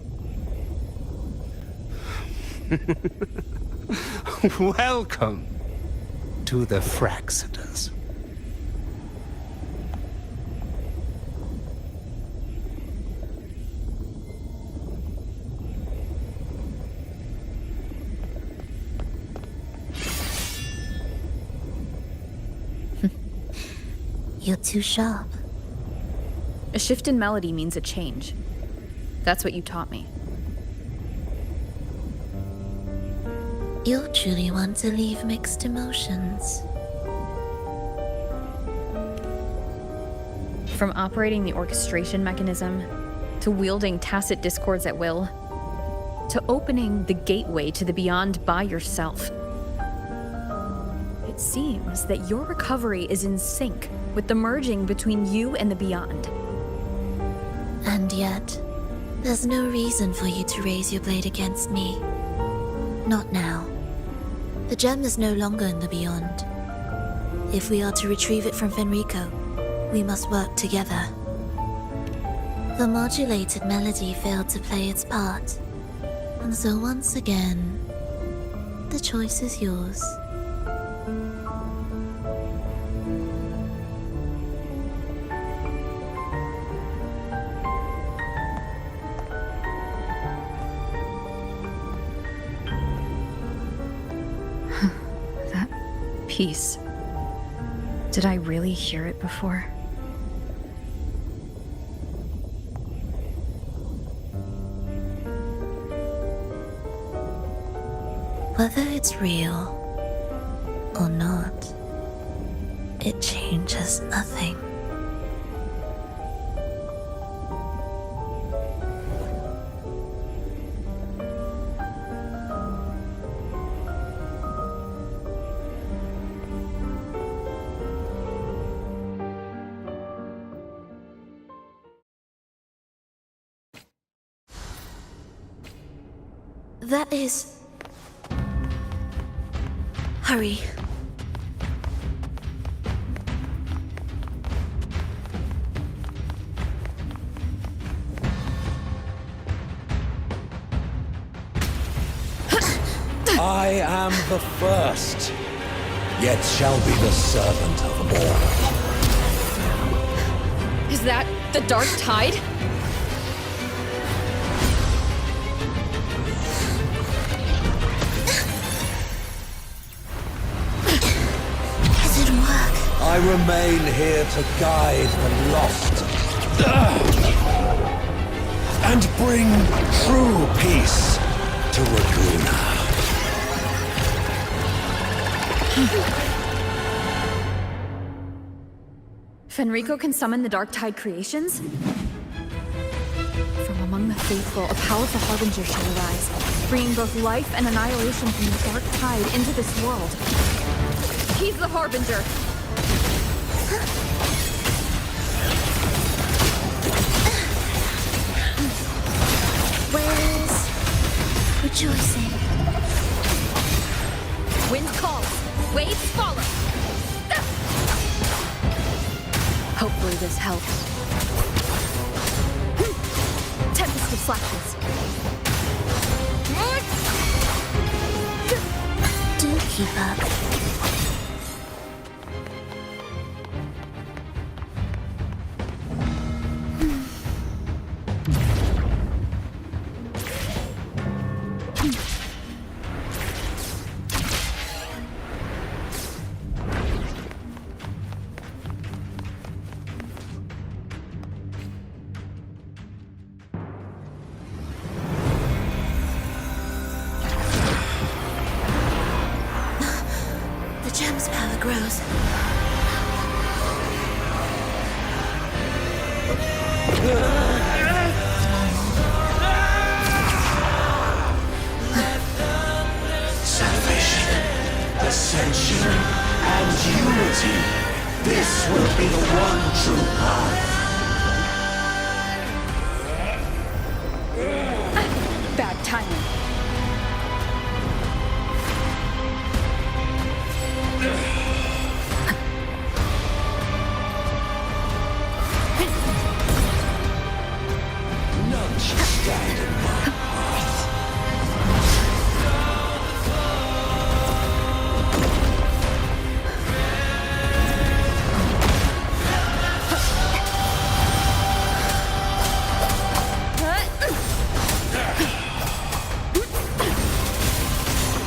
Welcome to the Fraxiters. You're too sharp. A shift in melody means a change. That's what you taught me. You'll truly want to leave mixed emotions. From operating the orchestration mechanism, to wielding tacit discords at will, to opening the gateway to the beyond by yourself. It seems that your recovery is in sync with the merging between you and the beyond. And yet, there's no reason for you to raise your blade against me. Not now. The gem is no longer in the beyond. If we are to retrieve it from Fenrico, we must work together. The modulated melody failed to play its part, and so once again, the choice is yours. Peace. Did I really hear it before? Whether it's real or not, it changes nothing. That is... Hurry. I am the first, yet shall be the servant of all. Is that the dark tide? I remain here to guide the lost and bring true peace to Laguna. Fenrico can summon the dark tide creations? From among the faithful, a powerful harbinger shall arise, bringing both life and annihilation from the dark tide into this world. He's the harbinger! Where's rejoicing? Wind calls, waves follow! Hopefully this helps. Tempest of slashes. Do keep up. Gem's power grows. Salvation, ascension, and unity. This will be the one true path. Bad timing. None should stand in my path.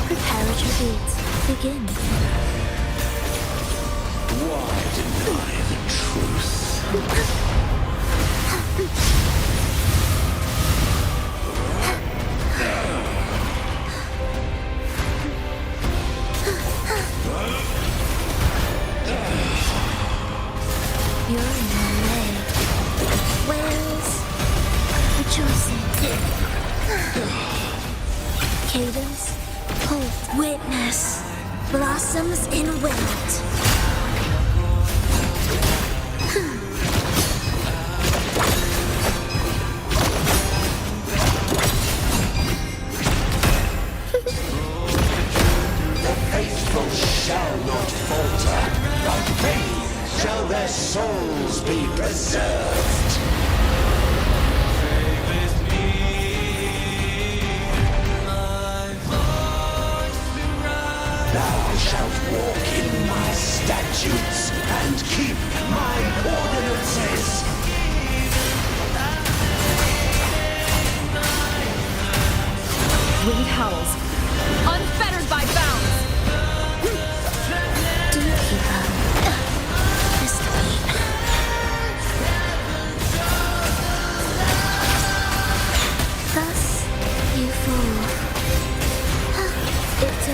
Preparatory beats begin. Why deny the truth? You're in my way. Where's rejoicing? Cadence, hope, witness, blossoms in wind. The faithful shall not falter, but faith shall their souls be preserved. Thou shalt walk in my statutes and keep my ordinances. Wind howls, unfettered by bounds. Do keep up. This beat. Thus you fall. It's a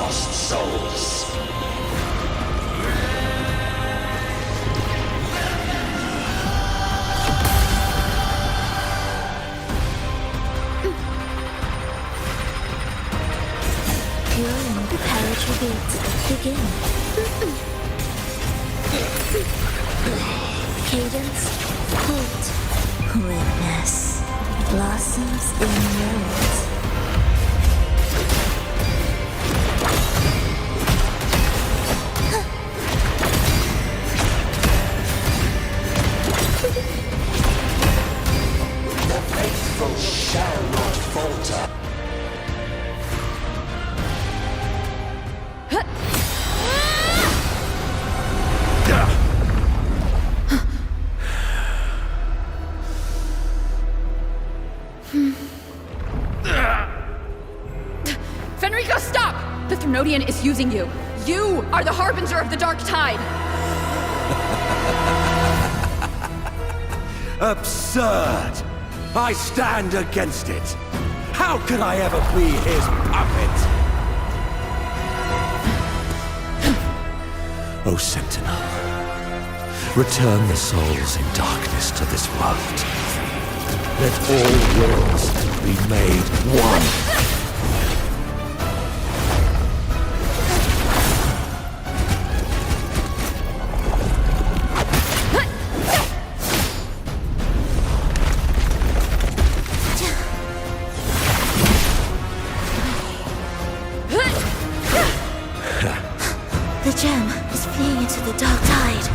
lost souls. Healing the carriage revealed. Begin. Cadence. Halt. Witness. Blossoms in mold. The faithful shall not falter. Fenrico, stop! The Thrunodian is using you. You are the harbinger of the Dark Tide. Absurd! I stand against it. How could I ever be his puppet? O Sentinel, return the souls in darkness to this world. Let all worlds be made one. The gem is fleeing into the dark tide.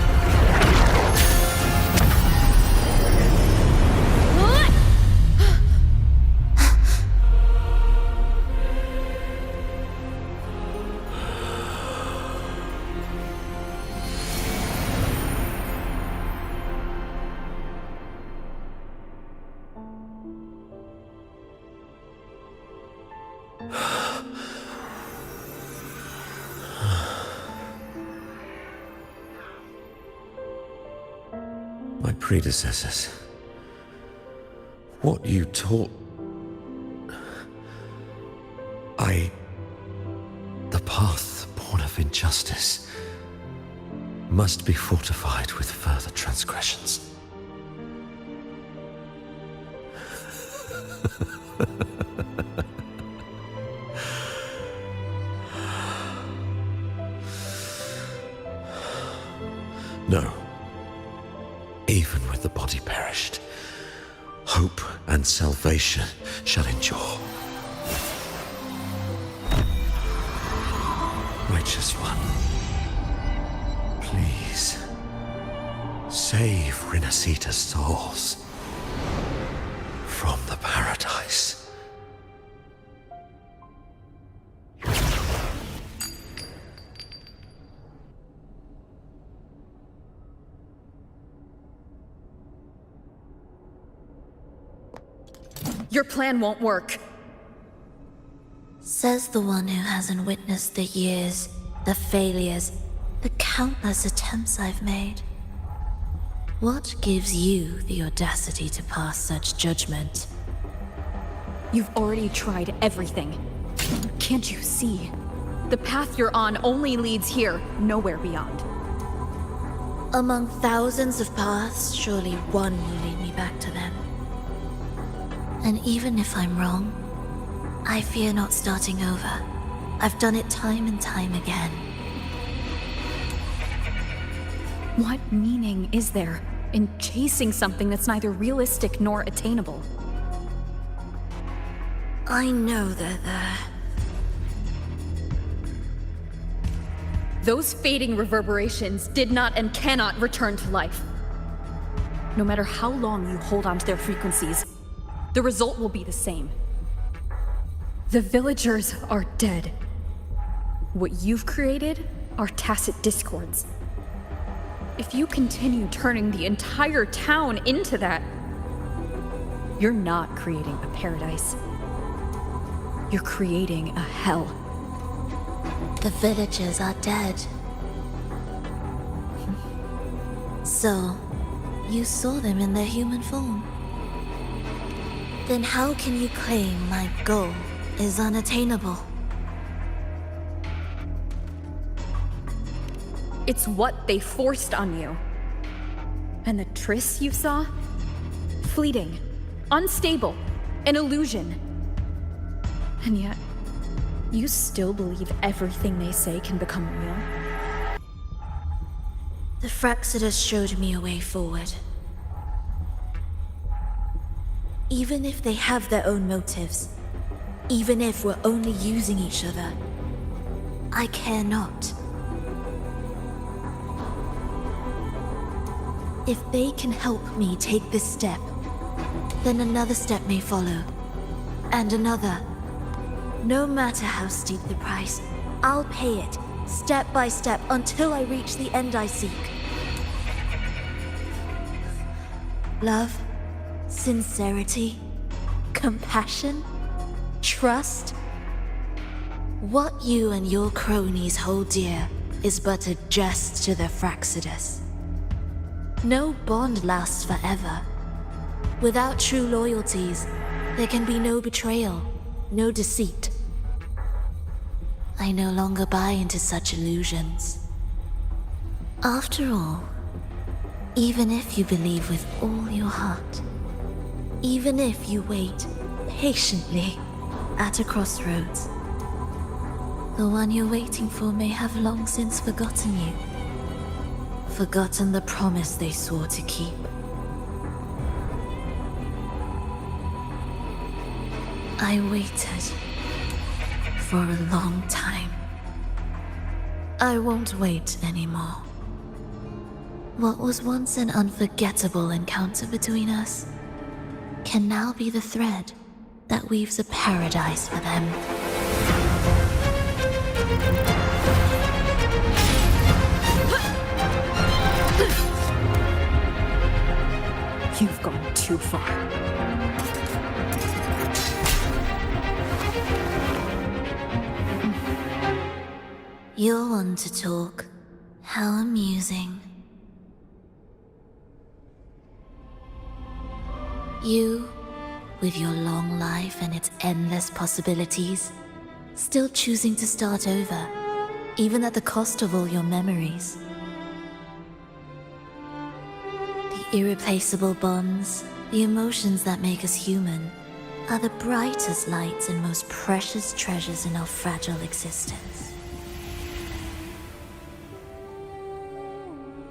My predecessors. What you taught. The path born of injustice must be fortified with further transgressions. No. Even with the body perished, hope and salvation shall endure. Righteous One, please save Rinasita's souls from the paradise. Your plan won't work. Says the one who hasn't witnessed the years, the failures, the countless attempts I've made. What gives you the audacity to pass such judgment? You've already tried everything. Can't you see? The path you're on only leads here, nowhere beyond. Among thousands of paths, surely one will lead me back to them. And even if I'm wrong, I fear not starting over. I've done it time and time again. What meaning is there in chasing something that's neither realistic nor attainable? I know they're there. Those fading reverberations did not and cannot return to life. No matter how long you hold on to their frequencies, the result will be the same. The villagers are dead. What you've created are tacit discords. If you continue turning the entire town into that, you're not creating a paradise. You're creating a hell. The villagers are dead. So, you saw them in their human form. Then how can you claim my goal is unattainable? It's what they forced on you. And the tryst you saw? Fleeting, unstable, an illusion. And yet, you still believe everything they say can become real? The Fractsidus showed me a way forward. Even if they have their own motives, even if we're only using each other, I care not. If they can help me take this step, then another step may follow, and another. No matter how steep the price, I'll pay it, step by step, until I reach the end I seek. Love, sincerity, compassion, trust. What you and your cronies hold dear is but a jest to the Fractsidus. No bond lasts forever. Without true loyalties, there can be no betrayal, no deceit. I no longer buy into such illusions. After all, even if you believe with all your heart, even if you wait patiently at a crossroads, the one you're waiting for may have long since forgotten you. Forgotten the promise they swore to keep. I waited for a long time. I won't wait anymore. What was once an unforgettable encounter between us can now be the thread that weaves a paradise for them. You've gone too far. You're one to talk. How amusing. You, with your long life and its endless possibilities, still choosing to start over, even at the cost of all your memories. The irreplaceable bonds, the emotions that make us human, are the brightest lights and most precious treasures in our fragile existence.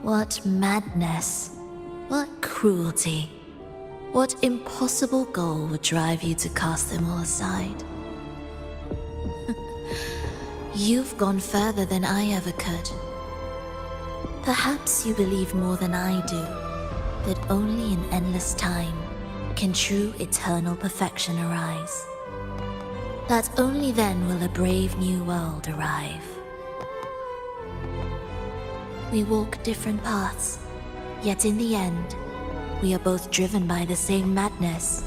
What madness, what cruelty, what impossible goal would drive you to cast them all aside? You've gone further than I ever could. Perhaps you believe more than I do, that only in endless time can true eternal perfection arise. That only then will a brave new world arrive. We walk different paths, yet in the end, we are both driven by the same madness.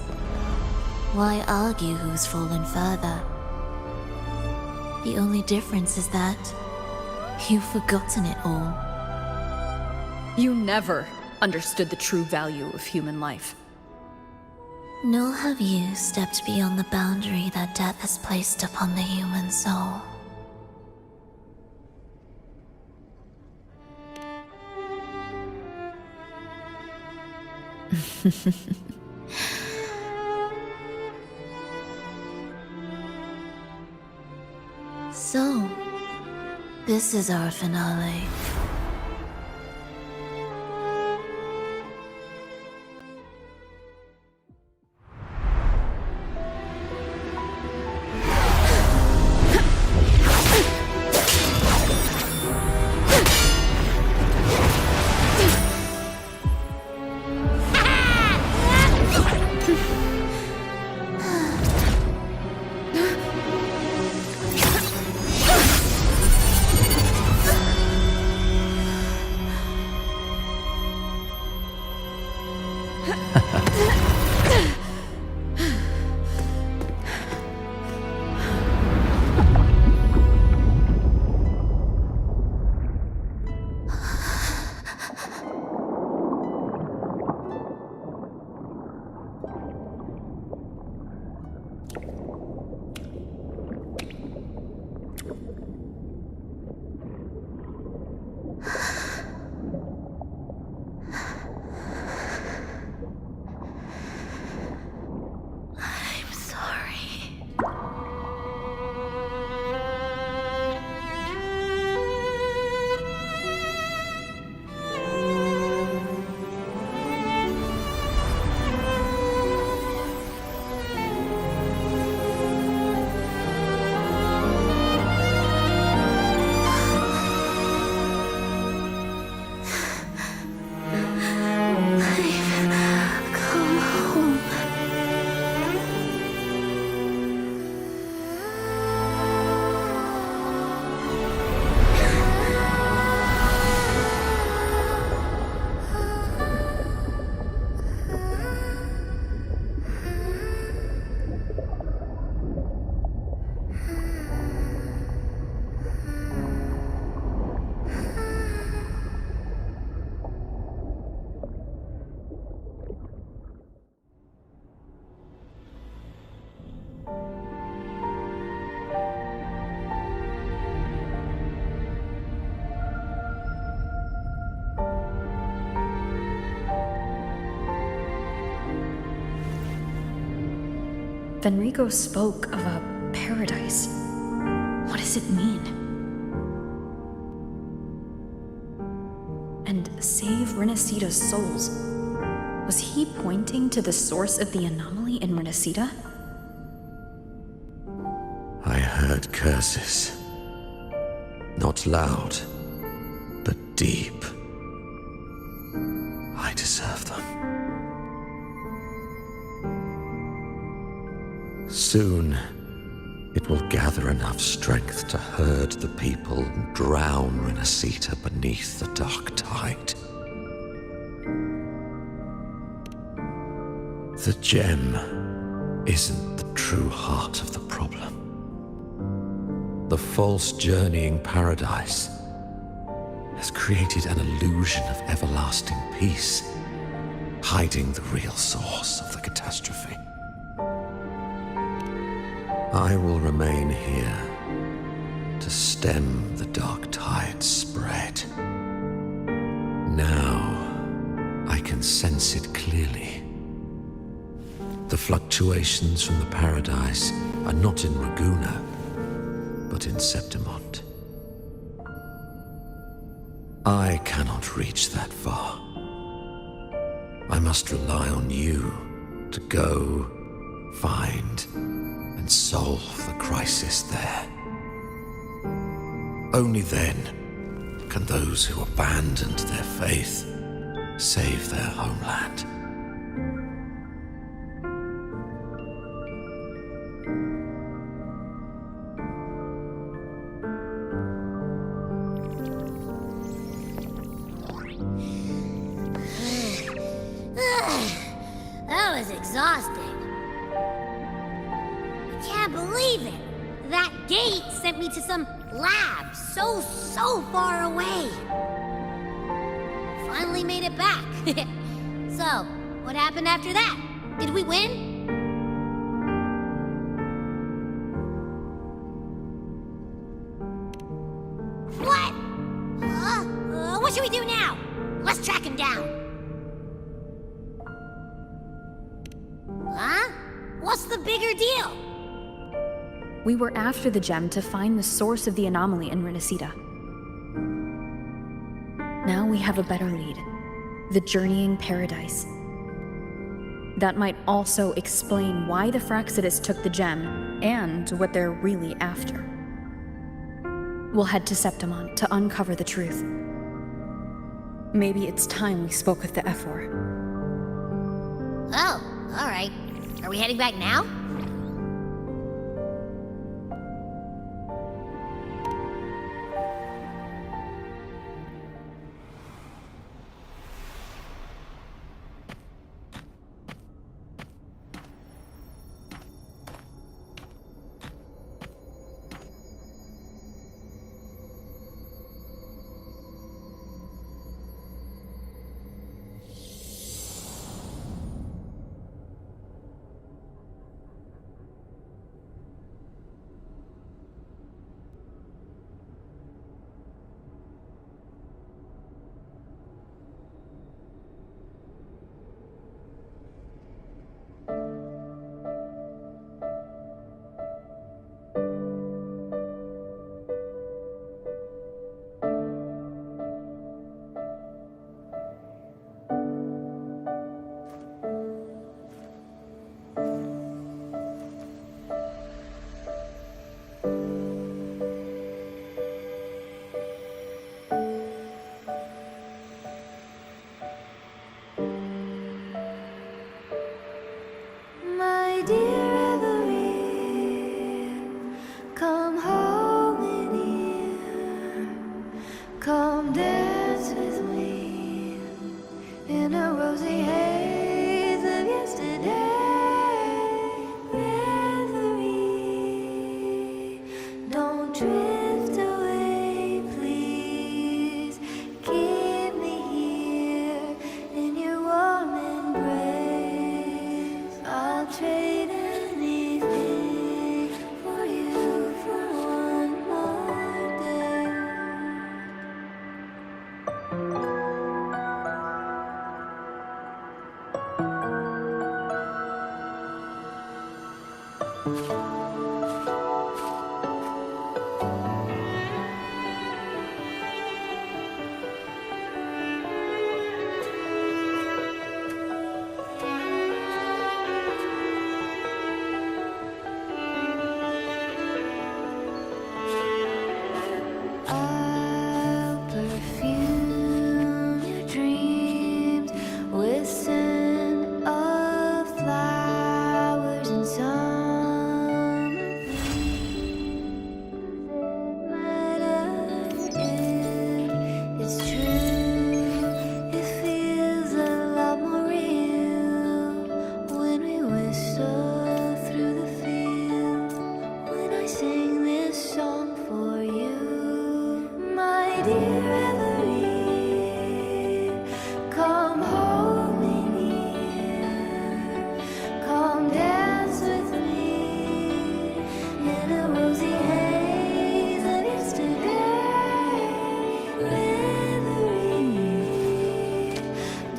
Why argue who's fallen further? The only difference is that you've forgotten it all. You never understood the true value of human life. Nor have you stepped beyond the boundary that death has placed upon the human soul. So, this is our finale. Fenrico spoke of a paradise. What does it mean? And save Renacita's souls. Was he pointing to the source of the anomaly in Renacita? I heard curses. Not loud, but deep. I deserve them. Soon, it will gather enough strength to herd the people and drown Renacita beneath the dark tide. The gem isn't the true heart of the problem. The false journeying paradise has created an illusion of everlasting peace, hiding the real source of the catastrophe. I will remain here to stem the dark tide's spread. Now, I can sense it clearly. The fluctuations from the paradise are not in Raguna, but in Septimont. I cannot reach that far. I must rely on you to go, find, and solve the crisis there. Only then can those who abandoned their faith save their homeland. That was exhausting. I can't believe it. That gate sent me to some lab so far away. Finally made it back. So, what happened after that? Did we win? What? What should we do now? Let's track him down. Huh? What's the bigger deal? We were after the gem to find the source of the anomaly in Renacita. Now we have a better lead. The journeying paradise. That might also explain why the Fraxidus took the gem, and what they're really after. We'll head to Septimont to uncover the truth. Maybe it's time we spoke with the Ephor. Oh, alright. Are we heading back now?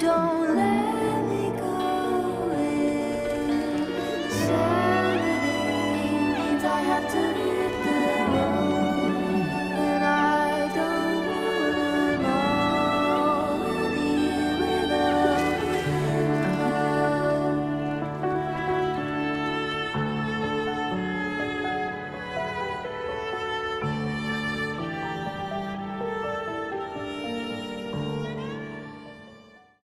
Don't